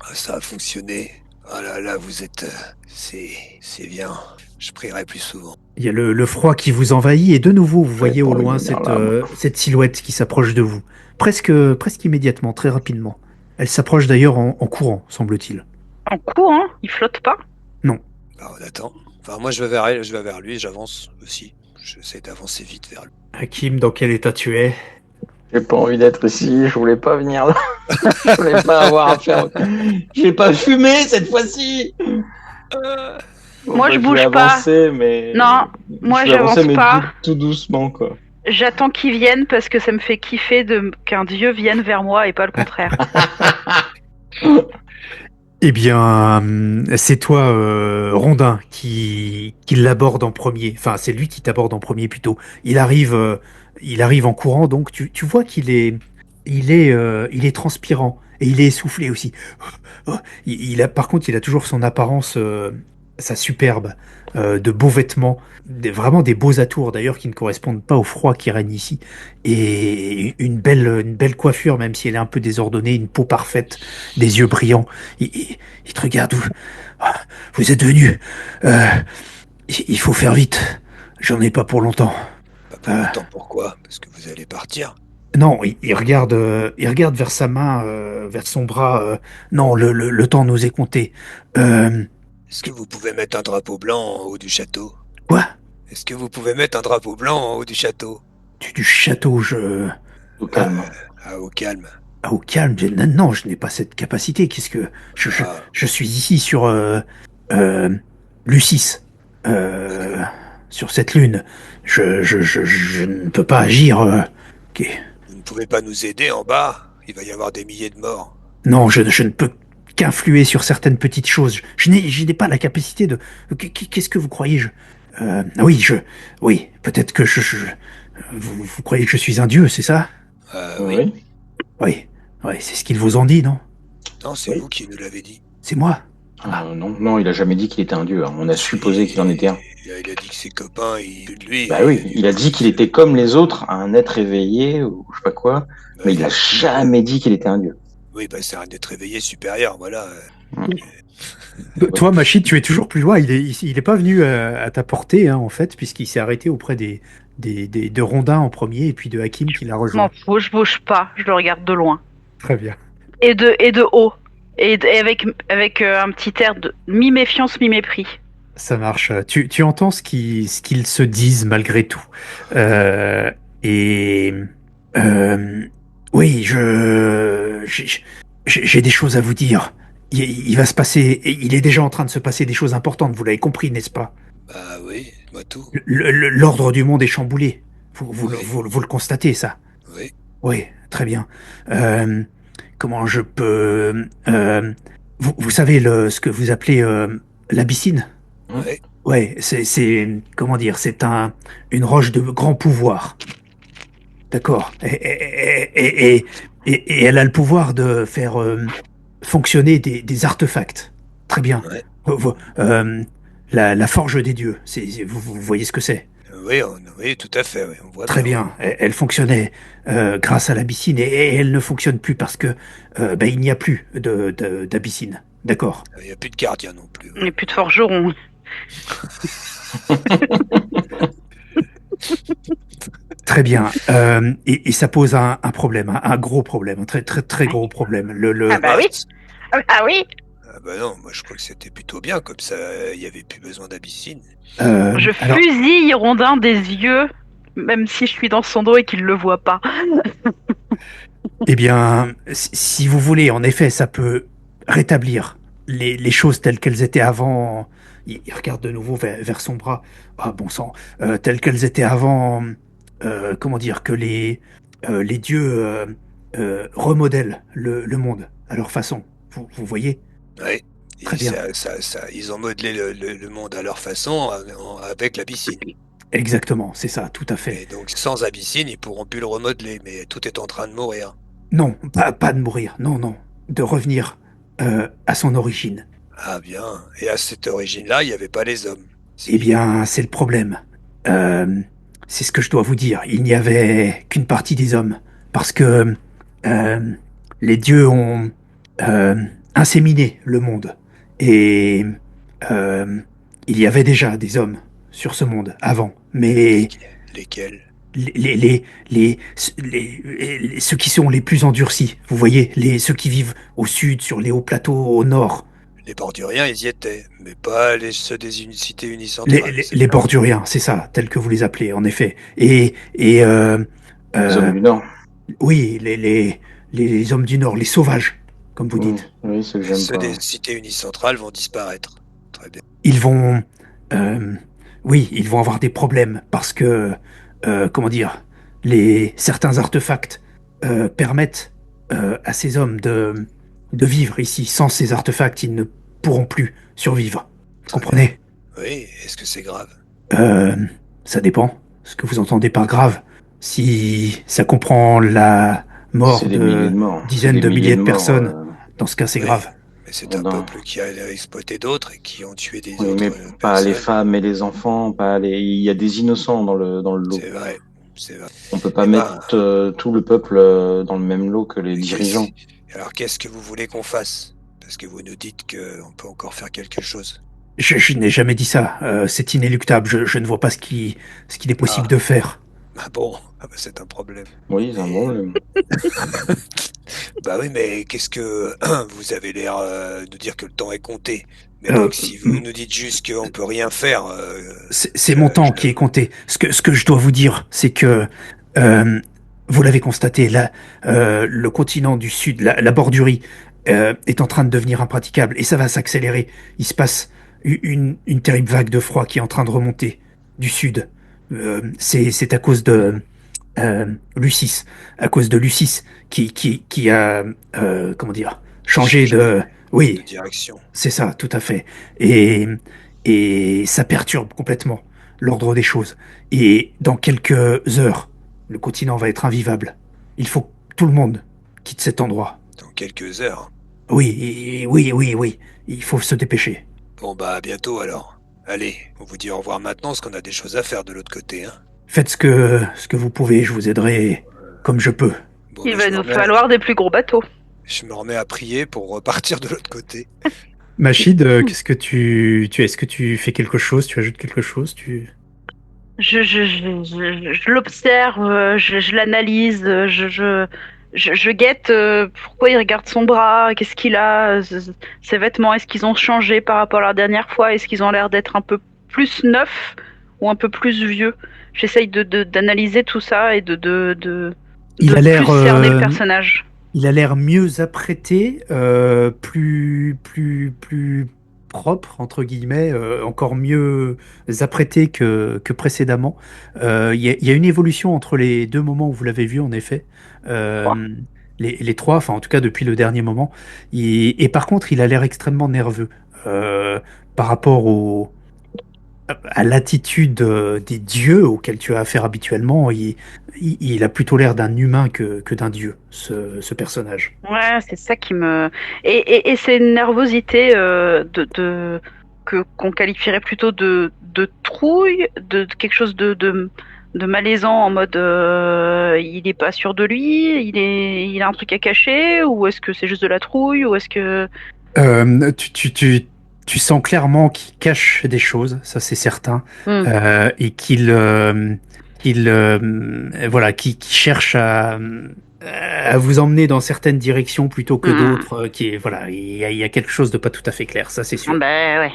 Ah, ça a fonctionné. Ah là là, vous êtes... c'est bien. Je prierai plus souvent. Il y a le froid qui vous envahit et de nouveau vous voyez pas au envie de loin venir là, moi. cette silhouette qui s'approche de vous. Presque immédiatement, très rapidement. Elle s'approche d'ailleurs en courant, semble-t-il. En courant, il flotte pas. Non. Bah, on attend. Enfin, moi je vais vers lui, j'avance aussi. J'essaie d'avancer vite vers lui. Hakim, dans quel état tu es? J'ai pas envie d'être ici. Je voulais pas venir là. Je voulais pas avoir à faire. J'ai pas fumé cette fois-ci. Moi, je vais bouge pas. avancer, mais... Non, moi, je vais avancer, j'avance mais pas. tout doucement, quoi. J'attends qu'il vienne parce que ça me fait kiffer qu'un dieu vienne vers moi et pas le contraire. Eh bien, c'est toi, Rondin, qui l'aborde en premier. Enfin, c'est lui qui t'aborde en premier plutôt. Il arrive en courant, donc tu vois il est transpirant et il est essoufflé aussi. Oh, par contre, il a toujours son apparence, sa superbe, de beaux vêtements, vraiment des beaux atours d'ailleurs qui ne correspondent pas au froid qui règne ici, et une belle coiffure, même si elle est un peu désordonnée, une peau parfaite, des yeux brillants. Il te regarde, vous êtes venu. Il faut faire vite. J'en ai pas pour longtemps. Pas pour longtemps, pourquoi? Parce que vous allez partir. Non, il regarde vers sa main, vers son bras. Non, le temps nous est compté. Euh, Est-ce que vous pouvez mettre un drapeau blanc en haut du château? Quoi? Est-ce que vous pouvez mettre un drapeau blanc en haut du château? Du château, Au calme. Au calme. Ah, au calme, non, je n'ai pas cette capacité. Qu'est-ce que... Je suis ici sur Lucis, sur cette lune. Je ne peux pas agir. Ok. Vous ne pouvez pas nous aider en bas? Il va y avoir des milliers de morts. Non, je ne peux qu'influer sur certaines petites choses. Je n'ai pas la capacité de... Qu'est-ce que vous croyez oui, oui, peut-être que vous croyez que je suis un dieu, c'est ça? Oui. Oui, oui, c'est ce qu'ils vous ont dit, non? Non, c'est Oui. vous qui nous l'avez dit. C'est moi? Non, il a jamais dit qu'il était un dieu. Hein. On a supposé qu'il en était un. Il a dit que ses copains, lui... Bah oui, il a dit qu'il était comme les autres, un être éveillé ou je sais pas quoi, mais il a jamais dit qu'il était un dieu. Oui, bah c'est un être éveillé supérieur, voilà. Toi, Machid, tu es toujours plus loin. Il est pas venu à ta portée, hein, en fait, puisqu'il s'est arrêté auprès de Rondin en premier et puis de Hakim qui l'a Je rejoint. m'en fous, je bouge pas, je le regarde de loin. Très bien. Et de haut. Et avec un petit air de mi-méfiance, mi-mépris. Ça marche. Tu entends ce qu'ils se disent malgré tout. Euh, et oui, j'ai des choses à vous dire. Il va se passer, il est déjà en train de se passer des choses importantes. Vous l'avez compris, n'est-ce pas? Bah oui, moi tout. L'ordre du monde est chamboulé. Vous Oui. vous le constatez, ça? Oui. Oui, très bien. Comment je peux... vous savez ce que vous appelez l'abyssine? Ouais. Ouais, comment dire, une roche de grand pouvoir. D'accord. Et elle a le pouvoir de faire fonctionner des artefacts. Très bien. Ouais. La forge des dieux, vous voyez ce que c'est? Oui, tout à fait, oui, on voit Très bien. Elle fonctionnait grâce à l'abyssine et elle ne fonctionne plus parce que il n'y a plus d'abyssine. D'accord. Il n'y a plus de gardien non plus. Et plus de forgeron. Très bien. Et ça pose un problème, un gros problème, un très très très gros problème. Ah bah oui. Ah oui. Ah bah non, moi je crois que c'était plutôt bien, comme ça il n'y avait plus besoin d'abyssine. Je alors, fusille Rondin des yeux, même si je suis dans son dos et qu'il le voit pas. eh bien, si vous voulez, en effet, ça peut rétablir les choses telles qu'elles étaient avant. Il regarde de nouveau vers son bras. Ah, bon sang. Telles qu'elles étaient avant. Comment dire, que les dieux remodèlent le monde à leur façon. Vous voyez? Oui. Très bien. Ils ont modelé le monde à leur façon avec l'abyssine. Exactement, c'est ça, tout à fait. Et donc sans abyssine, ils pourront plus le remodeler, mais tout est en train de mourir. Non, pas de mourir, non, non. De revenir à son origine. Ah bien. Et à cette origine-là, il n'y avait pas les hommes. Si. Eh bien, c'est le problème. C'est ce que je dois vous dire. Il n'y avait qu'une partie des hommes. Parce que euh, les dieux ont inséminé le monde. Et euh, il y avait déjà des hommes sur ce monde avant. Mais Lesquels? ceux qui sont les plus endurcis, vous voyez, ceux qui vivent au sud, sur les hauts plateaux, au nord, Les Borduriens, ils y étaient, mais pas ceux des cités unicentrales. les borduriens, c'est ça, tel que vous les appelez, en effet. Et Les hommes du Nord. oui, les hommes du nord, les sauvages, comme vous dites, Oui, c'est que j'aime Ceux pas. des cités unicentrales vont disparaître. Très bien. ils vont, euh, oui, ils vont avoir des problèmes parce que, comment dire, certains artefacts permettent à ces hommes de vivre ici. Sans ces artefacts, ils ne pourront plus survivre. Vous comprenez? Oui, est-ce que c'est grave? Euh, Ça dépend. Ce que vous entendez par grave. Si ça comprend la mort C'est des milliers de de morts. dizaines C'est de des milliers de morts, personnes, dans ce cas, c'est Oui. grave. Mais c'est un Non. peuple qui a exploité d'autres et qui ont tué des Oui, autres mais pas personnes. les femmes et les enfants, il y a des innocents dans le lot. C'est vrai, c'est vrai. On peut pas Eh ben, mettre tout le peuple dans le même lot que les Mais dirigeants. Alors qu'est-ce que vous voulez qu'on fasse? Parce que vous nous dites qu'on peut encore faire quelque chose. Je n'ai jamais dit ça. C'est inéluctable. Je ne vois pas ce qu'il est possible de faire. Ah bon, ah bah c'est un problème. Oui, c'est un problème. Bah oui, mais qu'est-ce que vous avez l'air de dire que le temps est compté. Mais Euh, donc si vous nous dites juste qu'on peut rien faire, C'est mon temps qui est compté. Ce que je dois vous dire, c'est que vous l'avez constaté, là, le continent du Sud, la bordurie, est en train de devenir impraticable et ça va s'accélérer. Il se passe une terrible vague de froid qui est en train de remonter du Sud. C'est à cause de Lucis, à cause de Lucis qui a comment dire changé Oui, direction. c'est ça, tout à fait. Et, et ça perturbe complètement l'ordre des choses. Et dans quelques heures, le continent va être invivable. Il faut que tout le monde quitte cet endroit. Dans quelques heures. Oui, oui, oui, oui. Il faut se dépêcher. Bon bah à bientôt alors. Allez, on vous dit au revoir maintenant parce qu'on a des choses à faire de l'autre côté. Hein. Faites ce que vous pouvez, je vous aiderai comme je peux. Bon Il bah va nous falloir des plus gros bateaux. je me remets à prier pour repartir de l'autre côté. Machid, qu'est-ce que est-ce que tu fais quelque chose, tu ajoutes quelque chose, Je l'observe, je l'analyse, je guette pourquoi il regarde son bras, qu'est-ce qu'il a, ses vêtements, est-ce qu'ils ont changé par rapport à la dernière fois, est-ce qu'ils ont l'air d'être un peu plus neufs ou un peu plus vieux. J'essaye d'analyser tout ça et de Il a l'air, plus cerner le personnage. il a l'air mieux apprêté, plus propre, entre guillemets, encore mieux apprêté que précédemment. Il y a une évolution entre les deux moments où vous l'avez vu, en effet. Trois. Euh, les trois, enfin en tout cas depuis le dernier moment. Et par contre, il a l'air extrêmement nerveux par rapport à l'attitude des dieux auxquels tu as affaire habituellement. Il a plutôt l'air d'un humain que d'un dieu, ce personnage. Ouais, c'est ça qui me. Et c'est une nervosité qu'on qualifierait plutôt de trouille, de quelque chose de malaisant en mode il est pas sûr de lui, il a un truc à cacher, ou est-ce que c'est juste de la trouille, ou est-ce que. Tu sens clairement qu'il cache des choses, ça c'est certain, Hmm. et voilà, qu'il cherche à vous emmener dans certaines directions plutôt que Hmm. d'autres, voilà, il y a quelque chose de pas tout à fait clair, ça c'est Ah sûr. ben ouais.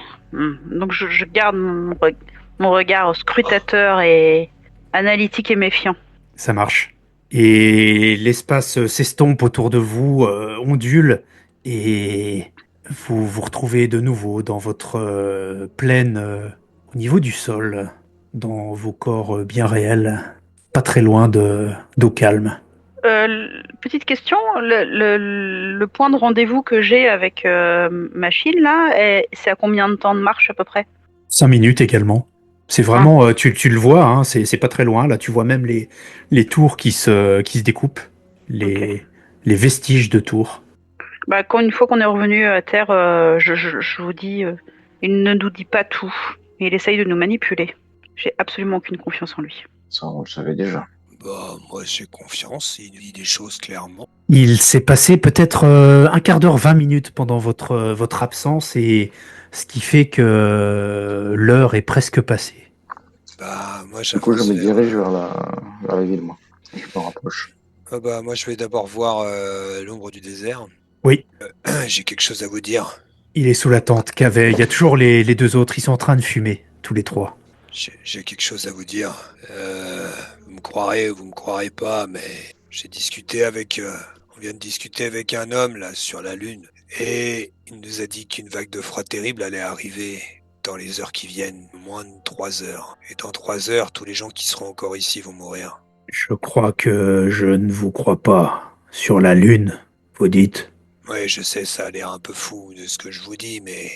Donc je garde mon regard scrutateur et analytique et méfiant. Ça marche. Et l'espace s'estompe autour de vous, ondule, et vous vous retrouvez de nouveau dans votre plaine, au niveau du sol, dans vos corps bien réels, pas très loin d'eau calme. Petite question, le point de rendez-vous que j'ai avec Machine là, c'est à combien de temps de marche à peu près? 5 minutes également. C'est Ah, vraiment, tu le vois, hein, c'est pas très loin. Là, tu vois même les tours qui se découpent, ok. les vestiges de tours. Bah, quand une fois qu'on est revenu à terre, je vous dis, il ne nous dit pas tout. Il essaye de nous manipuler. J'ai absolument aucune confiance en lui. Ça, on le savait déjà. Bah moi j'ai confiance, il dit des choses clairement. Il s'est passé peut-être un quart d'heure, 20 minutes pendant votre absence, et ce qui fait que l'heure est presque passée. Bah moi Du coup, je j'avance me vers... dirige vers la ville, moi. Je me rapproche. Ah bah moi je vais d'abord voir l'ombre du désert. Oui, J'ai quelque chose à vous dire. il est sous la tente qu'avait. Il y a toujours les deux autres, ils sont en train de fumer, tous les trois. J'ai quelque chose à vous dire. Vous me croirez ou vous me croirez pas, mais j'ai discuté avec... on vient de discuter avec un homme là sur la Lune. Et il nous a dit qu'une vague de froid terrible allait arriver dans les heures qui viennent, moins de 3 heures. Et dans 3 heures, tous les gens qui seront encore ici vont mourir. Je crois que je ne vous crois pas. Sur la Lune, vous dites. Ouais, je sais, ça a l'air un peu fou de ce que je vous dis, mais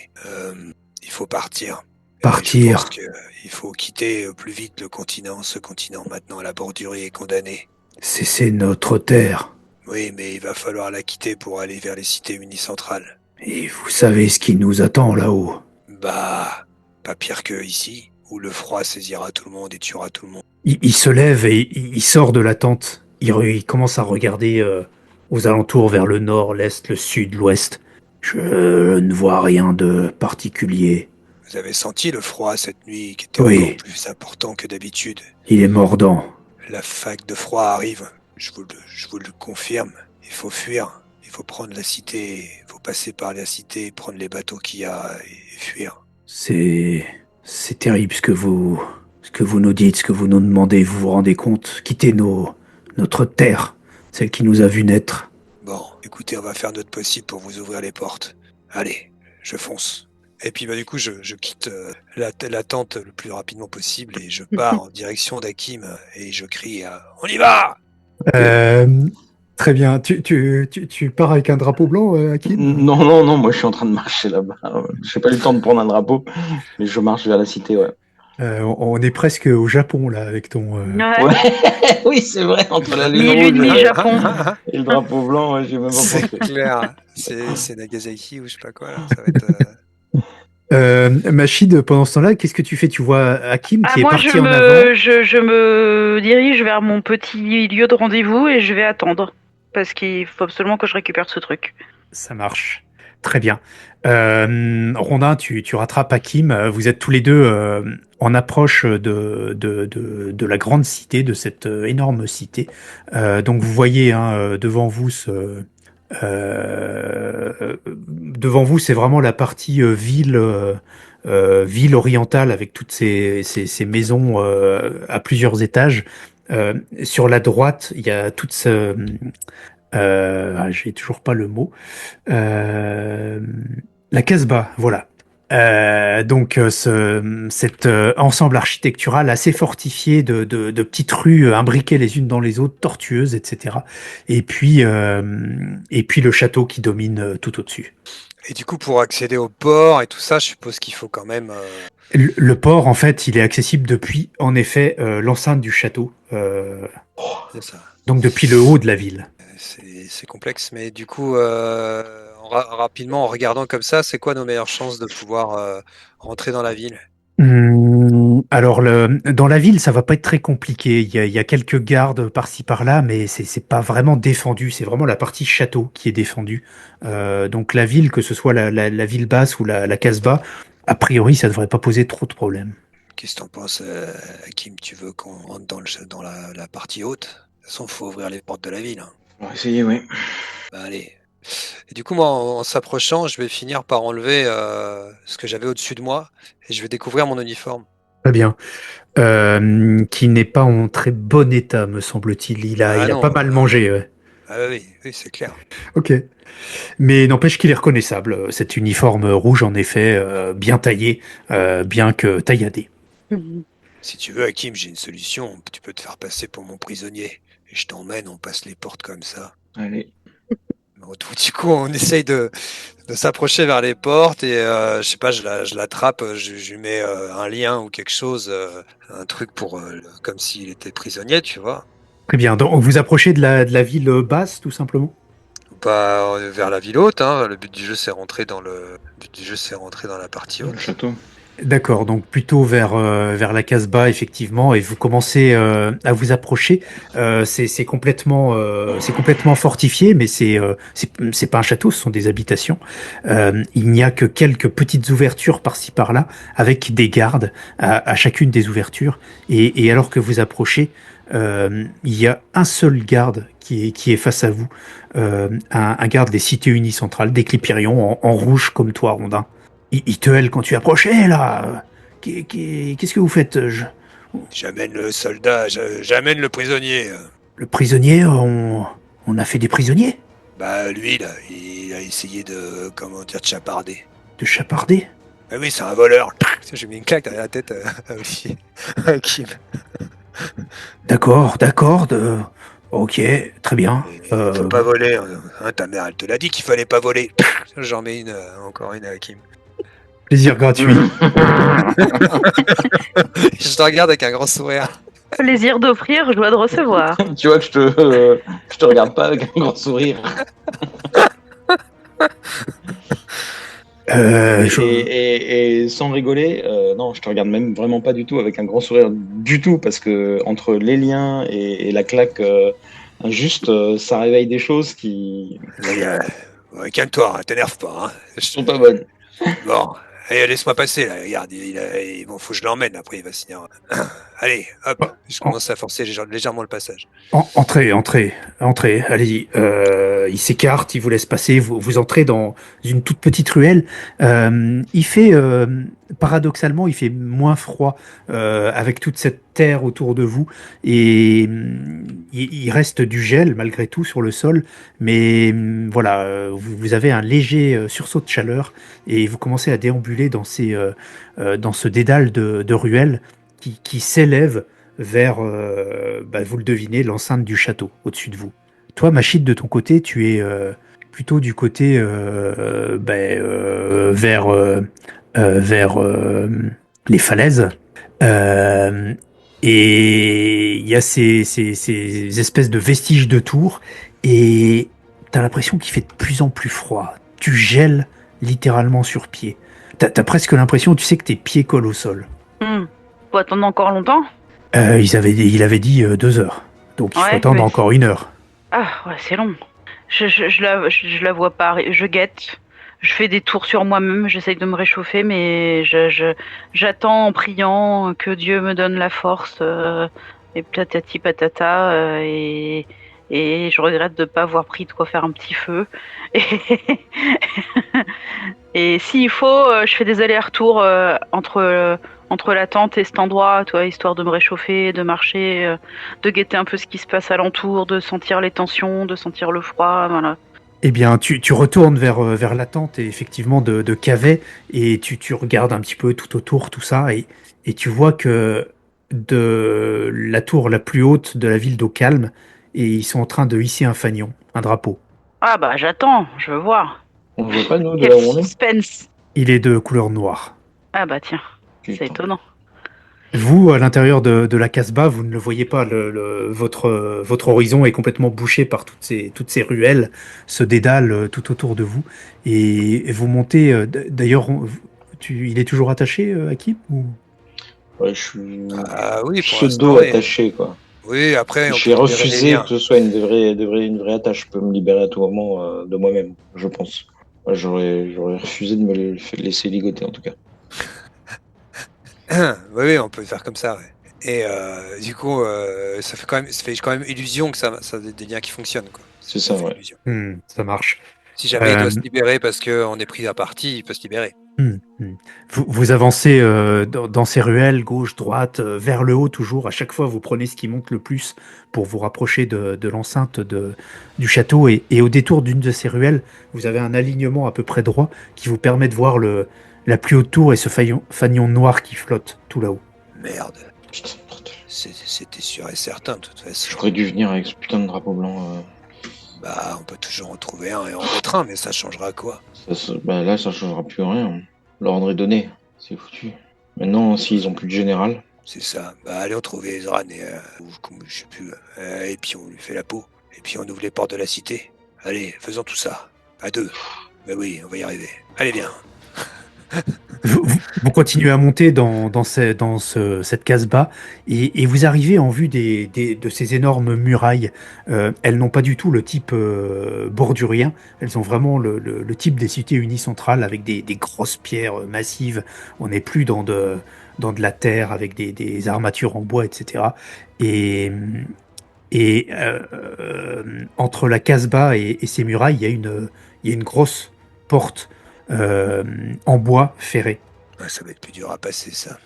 il faut partir. Et je pense Partir. qu'il faut quitter au plus vite le continent. Ce continent maintenant à la bordure est condamné. C'est notre terre. Oui, mais il va falloir la quitter pour aller vers les cités unicentrales. Et vous savez ce qui nous attend là-haut. Bah, pas pire que ici, où le froid saisira tout le monde et tuera tout le monde. Il se lève et il sort de la tente. Il commence à regarder aux alentours, vers le nord, l'est, le sud, l'ouest. Je ne vois rien de particulier. Vous avez senti le froid cette nuit qui était encore Oui, plus important que d'habitude. il est mordant. La vague de froid arrive, je vous le confirme. Il faut fuir, il faut prendre la cité, il faut passer par la cité, prendre les bateaux qu'il y a et fuir. C'est terrible ce que vous nous dites, ce que vous nous demandez. Vous vous rendez compte? Quittez notre terre, celle qui nous a vus naître. Bon, écoutez, on va faire notre possible pour vous ouvrir les portes. Allez, je fonce. Et puis bah du coup, je quitte la tente le plus rapidement possible et je pars en direction d'Hakim et je crie On y va! Euh, Très bien. Tu pars avec un drapeau blanc, Hakim? Non, non, non, moi je suis en train de marcher là-bas. J'ai pas eu le temps de prendre un drapeau, mais je marche vers la cité, ouais. On est presque au Japon, là, avec ton... Ouais. Ouais, oui, c'est vrai, entre la lune Mi-lune, rouge mi-Japon. et le drapeau blanc, ouais, j'ai même pas C'est pensé. clair. C'est Nagasaki ou je sais pas quoi. Là. Ça va être. Machid, pendant ce temps-là, qu'est-ce que tu fais? Tu vois Hakim Ah, qui est moi, parti en avant. je me dirige vers mon petit lieu de rendez-vous et je vais attendre. Parce qu'il faut absolument que je récupère ce truc. Ça marche. Très bien. Rondin, tu rattrapes Hakim. Vous êtes tous les deux en approche de la grande cité, de cette énorme cité. Donc vous voyez hein, devant vous devant vous, c'est vraiment la partie ville orientale avec toutes ces maisons à plusieurs étages. Sur la droite, il y a toute j'ai toujours pas le mot. Euh, la Casbah, voilà. Cet ensemble architectural assez fortifié de petites rues imbriquées les unes dans les autres, tortueuses, etc. Et puis le château qui domine tout au-dessus. Et du coup, pour accéder au port et tout ça, je suppose qu'il faut quand même. Le port, en fait, il est accessible depuis, en effet, l'enceinte du château. C'est ça. Donc depuis le haut de la ville. C'est complexe, mais du coup, rapidement, en regardant comme ça, c'est quoi nos meilleures chances de pouvoir rentrer dans la ville? Alors, dans la ville, ça va pas être très compliqué. Il y a quelques gardes par-ci par-là, mais c'est pas vraiment défendu. C'est vraiment la partie château qui est défendue. Donc la ville, que ce soit la ville basse ou la Casbah, a priori, ça devrait pas poser trop de problèmes. Qu'est-ce que t'en penses, Hakim? Tu veux qu'on rentre dans la partie haute? De toute façon, il faut ouvrir les portes de la ville. Hein. On va essayer, oui. Bah, allez. Et du coup, moi, en s'approchant, je vais finir par enlever ce que j'avais au-dessus de moi et je vais découvrir mon uniforme. Très bien. Qui n'est pas en très bon état, me semble-t-il. Ah Il a pas non, mal mangé. Ouais. oui, oui, c'est clair. Ok. Mais n'empêche qu'il est reconnaissable. Cet uniforme rouge, en effet, bien taillé, bien que tailladé. Si tu veux, Hakim, j'ai une solution. Tu peux te faire passer pour mon prisonnier. Et je t'emmène, on passe les portes comme ça. Allez. Bon, du coup, on essaye de s'approcher vers les portes et je sais pas, je l'attrape, je lui mets un lien ou quelque chose, un truc pour comme s'il était prisonnier, tu vois. Très bien. Donc, vous approchez de la ville basse, tout simplement? Pas vers la ville haute, hein. Le but du jeu, c'est rentrer dans la partie Dans le haute. château. D'accord, donc plutôt vers la Casbah, effectivement, et vous commencez à vous approcher. C'est complètement fortifié, mais c'est pas un château, ce sont des habitations. Il n'y a que quelques petites ouvertures par-ci par-là, avec des gardes à chacune des ouvertures. Et alors que vous approchez, il y a un seul garde qui est face à vous, un garde des Cités Unies Centrales, des Clipérions, en rouge comme toi, Rondin. Il te hèle quand tu approches. Hé là, qu'est-ce que vous faites? J'amène le soldat, j'amène le prisonnier. Le prisonnier, on a fait des prisonniers? Bah lui là, il a essayé de comment dire de chaparder. De chaparder? Ah oui, c'est un voleur. J'ai mis une claque derrière la tête à Olivier. À Kim. D'accord, d'accord. Ok, très bien. Faut pas voler. Hein, ta mère, elle te l'a dit qu'il fallait pas voler. J'en mets encore une à Hakim. Plaisir gratuit. Je te regarde avec un grand sourire. Plaisir d'offrir, joie de recevoir. Tu vois que je te regarde pas avec un grand sourire. Et sans rigoler, non, je te regarde même vraiment pas du tout avec un grand sourire du tout, parce que entre les liens et la claque injuste, ça réveille des choses qui Ouais, calme-toi, hein, t'énerve pas. Hein. sont pas bonnes. Bon, allez, laisse-moi passer là. Regarde, bon, faut que je l'emmène. Après, il va signer. Allez, hop. Je commence à forcer légèrement le passage. Entrez, entrez, entrez, allez-y. Il s'écarte, il vous laisse passer, vous entrez dans une toute petite ruelle. Paradoxalement, il fait moins froid avec toute cette terre autour de vous et il reste du gel malgré tout sur le sol, mais voilà, vous avez un léger sursaut de chaleur et vous commencez à déambuler dans ce dédale de ruelles qui s'élève vers, vous le devinez, l'enceinte du château au-dessus de vous. Toi, Machid, de ton côté, tu es plutôt du côté vers les falaises. Euh, et il y a ces espèces de vestiges de tours. Et t'as l'impression qu'il fait de plus en plus froid. Tu gèles littéralement sur pied. T'as presque l'impression, tu sais, que tes pieds collent au sol. Faut attendre encore longtemps? Il avait dit 2 heures. Donc il faut Ouais, attendre mais... encore 1 heure. Ah, ouais, c'est long. Je la vois pas, je guette. Je fais des tours sur moi-même, j'essaye de me réchauffer, mais j'attends en priant que Dieu me donne la force, et patati patata, et je regrette de ne pas avoir pris de quoi faire un petit feu. Et, et s'il faut, je fais des allers-retours entre la tente et cet endroit, toi, histoire de me réchauffer, de marcher, de guetter un peu ce qui se passe alentour, de sentir les tensions, de sentir le froid, voilà. Eh bien, tu retournes vers la tente et effectivement de Cavet et tu regardes un petit peu tout autour, tout ça, et tu vois que de la tour la plus haute de la ville d'Eau Calme, et ils sont en train de hisser un fanion, un drapeau. Ah bah j'attends, je veux voir. On ne voit pas, nous, de Quel là où on est. suspense. Il est de couleur noire. Ah bah tiens, c'est Putain. étonnant. Vous, à l'intérieur de la Casbah, vous ne le voyez pas. Votre horizon est complètement bouché par toutes ces ruelles, ce dédale tout autour de vous. Et vous montez. D'ailleurs, il est toujours attaché, Hakim ou... Ouais, je suis Ah oui, pour pseudo l'instant, oui. attaché, quoi. Oui, après, on peut J'ai libérer les refusé liens. que ce soit une vraie attache. Je peux me libérer à tout moment de moi-même, je pense. Ouais, j'aurais refusé de me laisser ligoter, en tout cas. Oui, on peut faire comme ça, ouais. Et du coup, ça fait quand même illusion que ça a des liens qui fonctionnent, quoi. C'est ça, fait ouais. illusion. Ça marche. Si jamais il doit se Euh, libérer parce qu'on est pris à partie, il peut se libérer. Hmm, hmm. Vous avancez dans ces ruelles, gauche, droite, vers le haut toujours. À chaque fois, vous prenez ce qui monte le plus pour vous rapprocher de l'enceinte du château. Et au détour d'une de ces ruelles, vous avez un alignement à peu près droit qui vous permet de voir la plus haute tour et ce fanion noir qui flotte tout là-haut. Merde, Putain, bordel. c'était sûr et certain, de toute façon. J'aurais dû venir avec ce putain de drapeau blanc. Bah, on peut toujours en trouver un et en mettre un, mais ça changera quoi? Bah, là, ça changera plus rien. L'ordre est donné. C'est foutu. Maintenant, s'ils ont plus de général, C'est ça. Bah, allez, on trouve Ezran je sais plus. Et puis on lui fait la peau. Et puis on ouvre les portes de la cité. Allez, faisons tout ça. À deux. Bah oui, on va y arriver. Allez, bien. Vous continuez à monter dans cette casbah et vous arrivez en vue de ces énormes murailles. Elles n'ont pas du tout le type bordurien, elles ont vraiment le type des cités unicentrales avec des grosses pierres massives. On n'est plus dans de la terre avec des armatures en bois, etc. Et entre la casbah et ces murailles, il y a une grosse porte en bois ferré. Ouais, ça va être plus dur à passer, ça. À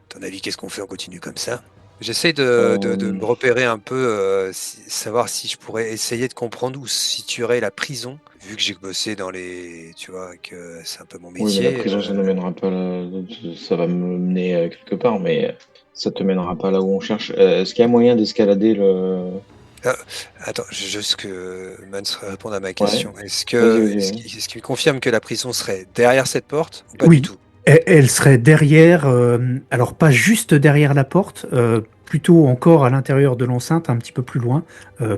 ton avis, qu'est-ce qu'on fait? On continue comme ça? J'essaie de me repérer un peu, savoir si je pourrais essayer de comprendre où se situerait la prison, vu que j'ai bossé dans les... Tu vois, que c'est un peu mon oui, mais métier. la prison, ça ne mènera pas ça va me mener quelque part, mais ça te mènera pas là où on cherche. Est-ce qu'il y a moyen d'escalader le... Attends, juste que Mans réponde à ma question. Est-ce Vas-y. qu'il confirme que la prison serait derrière cette porte ou pas du Oui, tout? elle serait derrière, alors pas juste derrière la porte, plutôt encore à l'intérieur de l'enceinte, un petit peu plus loin,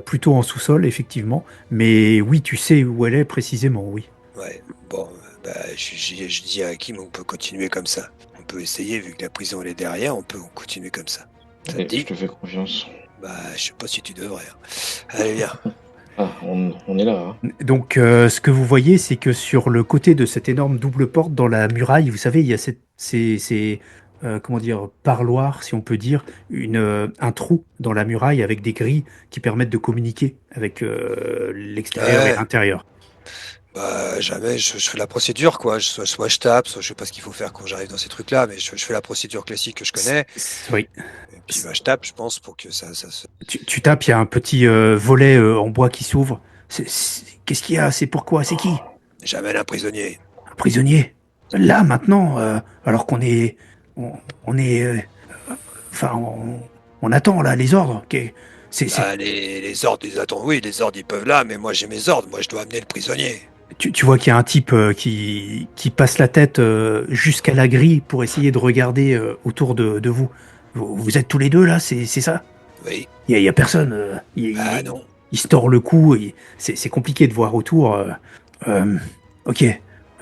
plutôt en sous-sol, effectivement. Mais oui, tu sais où elle est précisément, oui. Ouais, bon, bah, je dis à Hakim, on peut continuer comme ça. On peut essayer, vu que la prison elle est derrière, on peut continuer comme ça. Ça te Allez, dit? je te fais confiance. Bah, je sais pas si tu devrais. Hein. Allez, viens. Ah, on est là. Hein. Donc, ce que vous voyez, c'est que sur le côté de cette énorme double porte dans la muraille, vous savez, il y a comment dire, parloirs, si on peut dire, un trou dans la muraille avec des grilles qui permettent de communiquer avec l'extérieur et Ouais, l'intérieur. bah, jamais, je fais la procédure, quoi. Soit je tape, soit je sais pas ce qu'il faut faire quand j'arrive dans ces trucs-là, mais je fais la procédure classique que je connais. Oui. Et puis, bah, je tape, je pense, pour que ça se... Tu tapes, il y a un petit volet en bois qui s'ouvre. Qu'est-ce qu'il y a? C'est pourquoi? C'est qui? J'amène un prisonnier. Un prisonnier? Là, maintenant, alors qu'on on est, enfin, on attend là les ordres. Les ordres, ils attendent. Oui, les ordres, ils peuvent là, mais moi j'ai mes ordres. Moi, je dois amener le prisonnier. Tu vois qu'il y a un type qui passe la tête jusqu'à la grille pour essayer de regarder autour de vous. Vous êtes tous les deux là, c'est ça? Oui. Il y a personne. Non. Il se tord le cou. C'est compliqué de voir autour. Ok.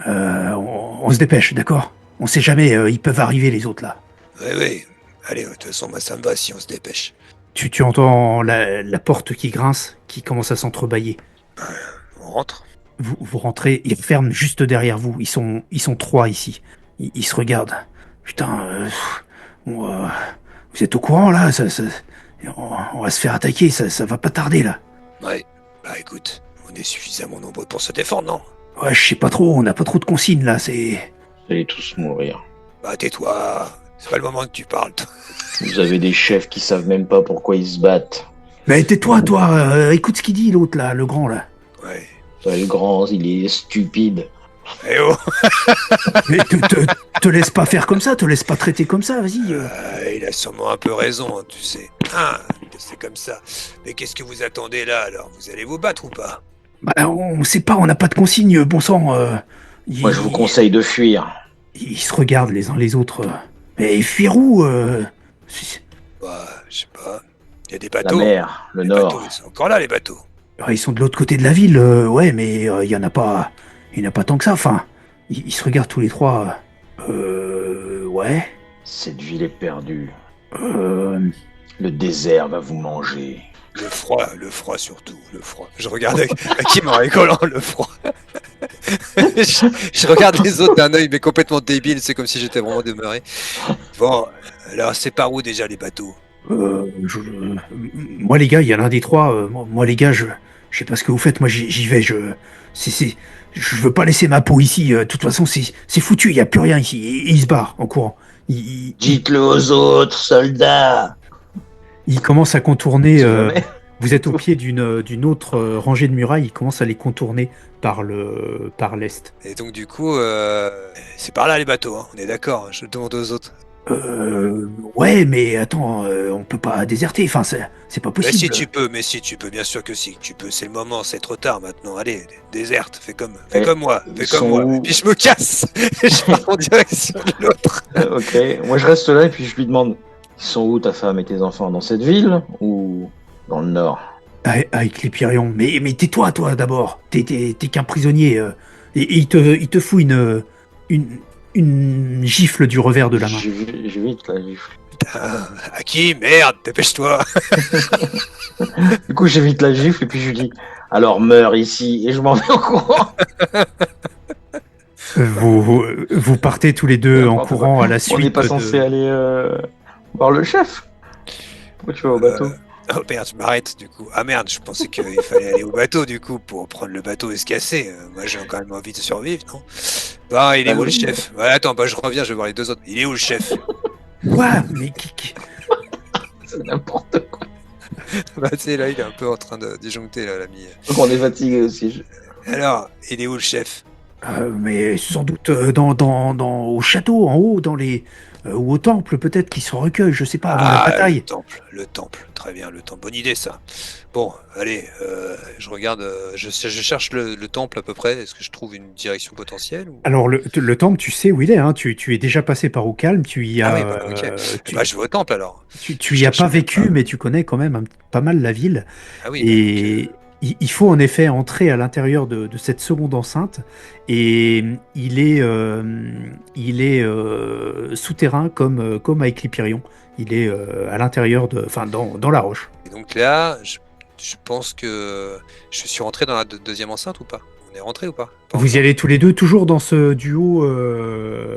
On se dépêche, d'accord? On sait jamais, ils peuvent arriver les autres là. Oui. Allez, de toute façon, moi, ça me va si on se dépêche. Tu entends la porte qui grince, qui commence à s'entrebâiller. On rentre. Vous rentrez, ils ferment juste derrière vous. Ils sont 3 ici. Ils se regardent. Putain, vous êtes au courant là? On va se faire attaquer, ça va pas tarder là. Ouais. Bah écoute, on est suffisamment nombreux pour se défendre, non? Ouais, je sais pas trop, on n'a pas trop de consignes là, c'est... Vous allez tous mourir. Bah tais-toi. C'est pas le moment que tu parles. Vous avez des chefs qui savent même pas pourquoi ils se battent. Mais tais-toi, toi, écoute ce qu'il dit l'autre là, le grand là. Ouais. Le grand, il est stupide. Eh oh. Mais te laisse pas faire comme ça, te laisse pas traiter comme ça, vas-y. Il a sûrement un peu raison, hein, tu sais. C'est comme ça. Mais qu'est-ce que vous attendez là alors? Vous allez vous battre ou pas? Bah, on sait pas, on n'a pas de consignes, bon sang. Moi, je vous conseille de fuir. Ils se regardent les uns les autres. Mais fuir où Bah, je sais pas. Il y a des La bateaux. mer, le Les nord. bateaux, ils sont encore là, les bateaux. Ils sont de l'autre côté de la ville, ouais, mais il y en a pas tant que ça. Enfin, ils se regardent tous les 3. Ouais. Cette ville est perdue. Euh, Le désert va vous manger. Le froid surtout, le froid. Je regarde Hakim en rigolant, le froid. je regarde les autres d'un œil, mais complètement débile, c'est comme si j'étais vraiment demeuré. Bon, alors c'est par où déjà les bateaux? moi les gars, il y en a un des 3. Moi les gars, je sais pas ce que vous faites. Moi j'y vais. Je veux pas laisser ma peau ici. De toute façon, c'est foutu. Il y a plus rien ici. Il se barre en courant. Dites-le aux autres, soldats. Il commence à contourner. Jamais. Vous êtes au pied d'une autre rangée de murailles. Il commence à les contourner par l'est. Et donc du coup, c'est par là les bateaux, hein, on est d'accord, hein, je demande aux autres. Ouais, mais attends, on peut pas déserter. Enfin, c'est pas Mais possible. si tu peux, bien sûr que si, tu peux, c'est le moment, c'est trop tard maintenant, allez, déserte, fais comme moi, ils sont où? et puis je me casse, et je pars en direction de l'autre. Ok, moi je reste là et puis je lui demande, ils sont où ta femme et tes enfants? Dans cette ville ou dans le nord? Avec les Pyrions. Mais tais-toi, toi, d'abord. T'es qu'un prisonnier. Et il te fout une gifle du revers de la main. J'évite la gifle. Putain, à qui? Merde, dépêche-toi. Du coup, j'évite la gifle et puis je lui dis, alors meurs ici et je m'en vais en courant. Vous partez tous les deux en courant à la suite. On n'est pas censé aller voir le chef. Pourquoi tu vas au bateau? Oh merde, je m'arrête du coup. Ah merde, je pensais qu'il fallait aller au bateau du coup pour prendre le bateau et se casser. Moi j'ai quand même envie de survivre, non? Bah, il est où le chef? Ouais, attends, bah je reviens, je vais voir les deux autres. Il est où le chef? Quoi? Mais C'est n'importe quoi. Bah tu sais, là il est un peu en train de disjoncter là, l'ami. Donc on est fatigué aussi. Alors, il est où le chef? mais sans doute au château, en haut, ou au temple, peut-être, qui se recueille, je sais pas, avant la bataille. Le temple, très bien, le temple, bonne idée ça. Bon, allez, je regarde, je cherche le temple à peu près, est-ce que je trouve une direction potentielle ou... Alors, le temple, tu sais où il est, hein, tu es déjà passé par Ocalm, tu y as... Ah oui, bah, ok. Bah, je vais au temple alors. Tu y as pas vécu, mais tu connais quand même pas mal la ville. Ah oui, Et il faut en effet entrer à l'intérieur de cette seconde enceinte, et il est souterrain comme avec l'Hyperion. Il est à l'intérieur dans la roche. Et donc là, je pense que je suis rentré dans la deuxième enceinte ou pas? On est rentré ou pas? Vous y allez tous les deux, toujours dans ce duo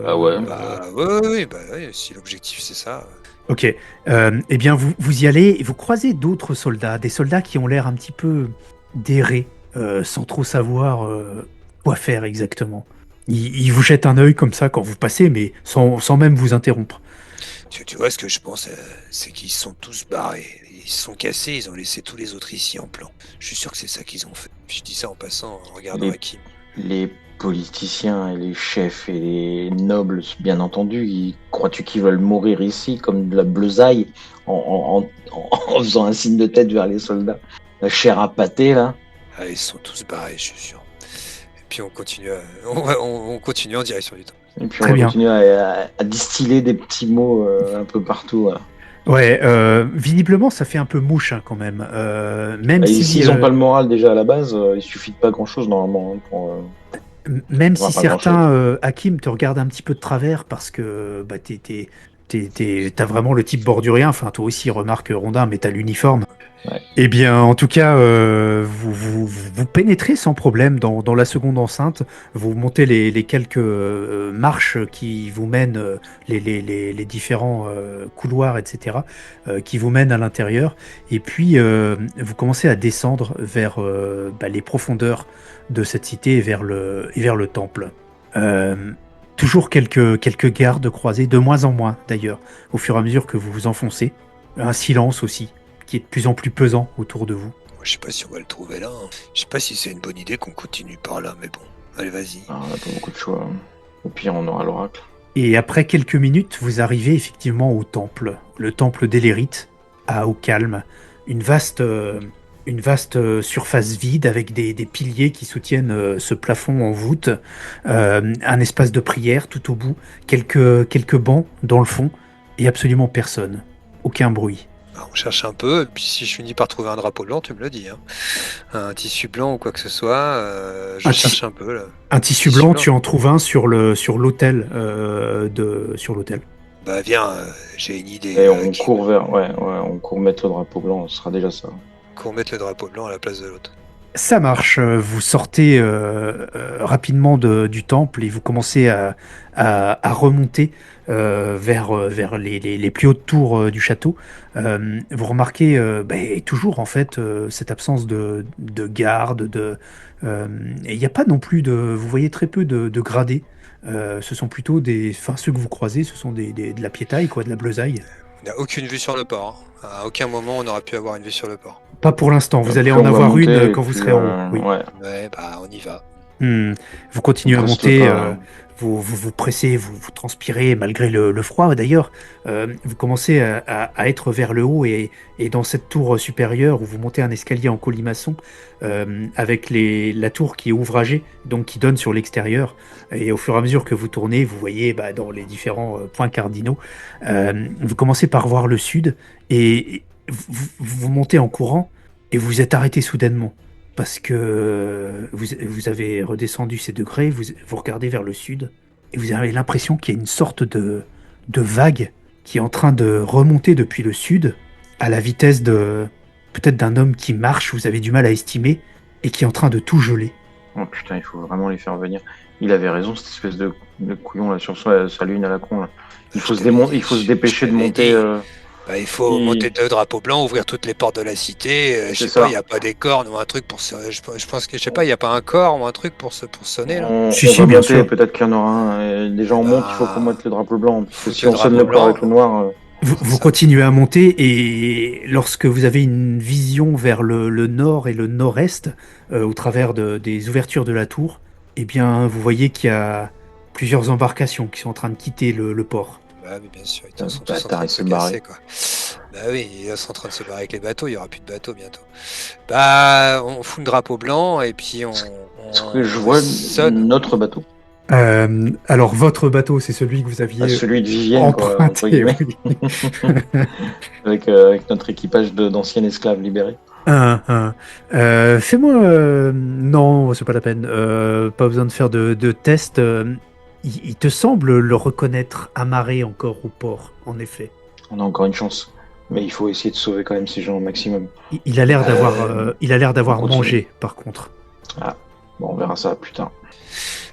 Ah ouais. Bah oui, si l'objectif c'est ça. Ok. Eh bien, vous y allez et vous croisez d'autres soldats, des soldats qui ont l'air un petit peu d'errer, sans trop savoir quoi faire exactement. Ils vous jettent un œil comme ça quand vous passez, mais sans même vous interrompre. Tu vois, ce que je pense, c'est qu'ils sont tous barrés. Ils se sont cassés, ils ont laissé tous les autres ici en plan. Je suis sûr que c'est ça qu'ils ont fait. Puis je dis ça en passant, en regardant Les- Hakim. Les politiciens et les chefs et les nobles, bien entendu, crois-tu qu'ils veulent mourir ici comme de la bleusaille en faisant un signe de tête vers les soldats? La chair à pâté, là. Ah, ils sont tous barrés, je suis sûr. Et puis on continue, on continue en direction du temps. Et puis Très on va bien. continuer à distiller des petits mots un peu partout. Là. Ouais, visiblement, ça fait un peu mouche quand même. Même si S'ils n'ont pas le moral déjà à la base, il suffit de pas grand-chose normalement. même Enfin, si pas certains, Hakim, te regardent un petit peu de travers parce que bah, t'as vraiment le type bordurien. Enfin, toi aussi, remarque Rondin, mais t'as l'uniforme. Ouais. Eh bien, en tout cas, vous pénétrez sans problème dans la seconde enceinte. Vous montez les quelques marches qui vous mènent, les différents couloirs, etc., qui vous mènent à l'intérieur. Et puis, vous commencez à descendre vers les profondeurs de cette cité et vers le temple. Toujours quelques gardes croisés, de moins en moins d'ailleurs, au fur et à mesure que vous vous enfoncez. Un silence aussi qui est de plus en plus pesant autour de vous. Moi, je sais pas si on va le trouver là. Hein. Je sais pas si c'est une bonne idée qu'on continue par là, mais bon. Allez, vas-y. On n'a pas beaucoup de choix. Au pire, on aura l'oracle. Et après quelques minutes, vous arrivez effectivement au temple, le temple d'Elérite, à Ocalm, une vaste surface vide avec des piliers qui soutiennent ce plafond en voûte, un espace de prière tout au bout, quelques bancs dans le fond, et absolument personne, aucun bruit. Bah, on cherche un peu, et puis si je finis par trouver un drapeau blanc, tu me le dis. Hein. Un tissu blanc ou quoi que ce soit, je cherche un peu là. Un tissu blanc, tu en trouves un sur l'autel sur l'autel. Bah viens, j'ai une idée. Et on court on court mettre le drapeau blanc, ce sera déjà ça. Qu'on mette le drapeau blanc à la place de l'autre. Ça marche, vous sortez rapidement du temple et vous commencez à remonter vers les plus hautes tours du château. Vous remarquez toujours en fait cette absence de garde, et il n'y a pas non plus vous voyez très peu de gradés. Ce sont plutôt ceux que vous croisez, ce sont de la piétaille, quoi, de la bleusaille. On n'a aucune vue sur le port. Hein. À aucun moment on aurait pu avoir une vue sur le port. Pas pour l'instant, vous allez Puis en on va avoir monter, une quand et vous puis, serez en haut. Oui. Ouais, bah on y va. Vous continuez à On reste monter, pas, vous pressez, vous transpirez malgré le froid d'ailleurs. Vous commencez à être vers le haut et dans cette tour supérieure où vous montez un escalier en colimaçon avec la tour qui est ouvragée, donc qui donne sur l'extérieur. Et au fur et à mesure que vous tournez, vous voyez dans les différents points cardinaux, vous commencez par voir le sud et vous montez en courant et vous êtes arrêté soudainement. Parce que vous avez redescendu ces degrés, vous regardez vers le sud, et vous avez l'impression qu'il y a une sorte de vague qui est en train de remonter depuis le sud, à la vitesse peut-être d'un homme qui marche, vous avez du mal à estimer, et qui est en train de tout geler. Oh putain, il faut vraiment les faire venir. Il avait raison, cette espèce de couillon là sur sa lune à la con. Là. Il faut se dépêcher de monter. Bah, il faut monter deux drapeaux blancs, ouvrir toutes les portes de la cité. Je sais pas, il n'y a pas des cornes ou un truc pour se. Je pense que je sais pas, il n'y a pas un corps ou un truc pour sonner là. On Si, va bien monter, sûr. peut-être qu'il y en aura un. Et déjà on monte, il faut qu'on mette le drapeau blanc. Parce que si le on sonne drapeau le corps blanc, avec le noir. Vous continuez à monter et lorsque vous avez une vision vers le nord et le nord-est, au travers des ouvertures de la tour, eh bien, vous voyez qu'il y a plusieurs embarcations qui sont en train de quitter le port. Bah oui, bien sûr, ils sont tous en Bâtard, train de il se s'est barré. casser quoi. Bah oui, ils sont en train de se barrer avec les bateaux, il n'y aura plus de bateaux bientôt. Bah, on fout le drapeau blanc et puis Est-ce que je vois sonne. notre bateau? Alors, votre bateau, c'est celui que vous aviez Celui de Vivienne, quoi, entre emprunté. guillemets. Oui. avec notre équipage d'anciens esclaves libérés. Fais-moi... non, c'est pas la peine. Pas besoin de faire de test. Il te semble le reconnaître amarré encore au port, en effet. On a encore une chance. Mais il faut essayer de sauver quand même ces gens au maximum. Il a l'air d'avoir on continue. mangé, par contre. Bon, on verra ça plus tard.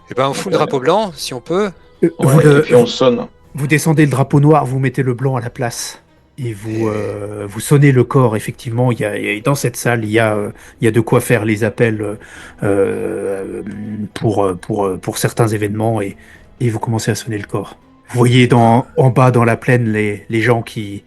Et ben on fout le drapeau blanc si on peut. Vous, Ouais, et puis on sonne. vous descendez le drapeau noir, vous mettez le blanc à la place. Et vous sonnez le corps, effectivement. Dans cette salle, il y a de quoi faire les appels pour certains événements et vous commencez à sonner le corps. Vous voyez en bas, dans la plaine, les gens qui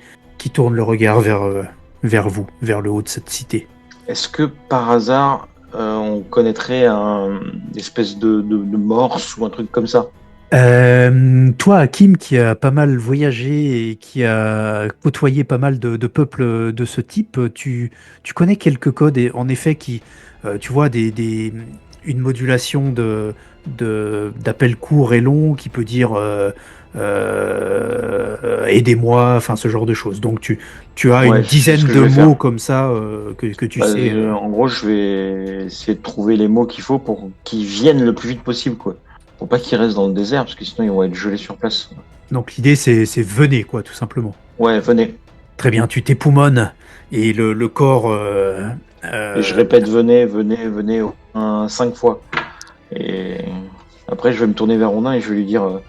tournent le regard vers vous, vers le haut de cette cité. Est-ce que par hasard, on connaîtrait une espèce de morse ou un truc comme ça. Toi, Hakim, qui a pas mal voyagé et qui a côtoyé pas mal de peuples de ce type, tu connais quelques codes, et en effet, tu vois, une modulation d'appels courts et longs qui peut dire aidez-moi, enfin ce genre de choses. Donc tu as Ouais, une c'est ce dizaine que je de vais mots faire. comme ça que tu Bah, sais. en gros, je vais essayer de trouver les mots qu'il faut pour qu'ils viennent le plus vite possible, quoi. Faut pas qu'ils restent dans le désert, parce que sinon ils vont être gelés sur place. Donc l'idée, c'est venez, quoi, tout simplement. Ouais, venez. Très bien, tu t'époumones et le corps. Et je Euh, répète, venez, venez, venez, au moins 5 fois. Et après, je vais me tourner vers Rondin et je vais lui dire,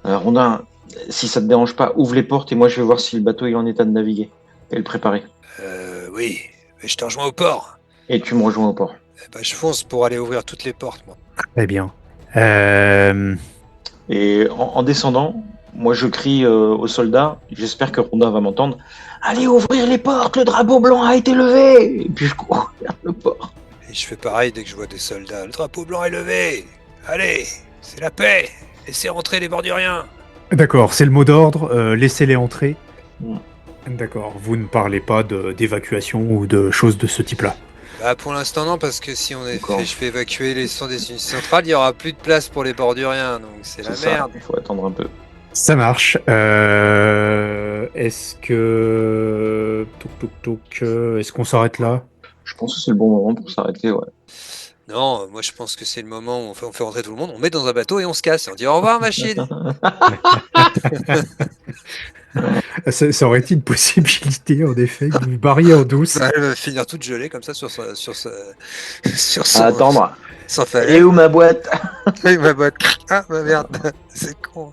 Rondin, si ça te dérange pas, ouvre les portes et moi je vais voir si le bateau est en état de naviguer et le préparer. Oui, mais je te rejoins au port. Et tu me rejoins au port. Eh ben, je fonce pour aller ouvrir toutes les portes, moi. Très bien. Euh, Et en descendant, moi je crie aux soldats, j'espère que Rondin va m'entendre. Allez ouvrir les portes, le drapeau blanc a été levé. Et puis je cours vers le port. Et je fais pareil dès que je vois des soldats. Le drapeau blanc est levé. Allez, c'est la paix. Laissez rentrer les borduriens. D'accord, c'est le mot d'ordre. Laissez-les entrer. Mm. D'accord, vous ne parlez pas d'évacuation ou de choses de ce type-là. Bah pour l'instant non, parce que si D'accord. je fais évacuer les sons des unités centrales, il y aura plus de place pour les borduriens, donc c'est la ça, merde. il faut attendre un peu. Ça marche. Est-ce que... Est-ce qu'on s'arrête là? Je pense que c'est le bon moment pour s'arrêter, ouais. Non, moi je pense que c'est le moment où on fait rentrer tout le monde, on met dans un bateau et on se casse. Et on dit au revoir machine. Ça aurait été une possibilité, en effet, que vous vous barriez en douce. Elle va finir toute gelée comme ça sur sur À son, attendre. son Elle est falaise. où ma boîte? Avec ma boîte. Ah ma merde, c'est con.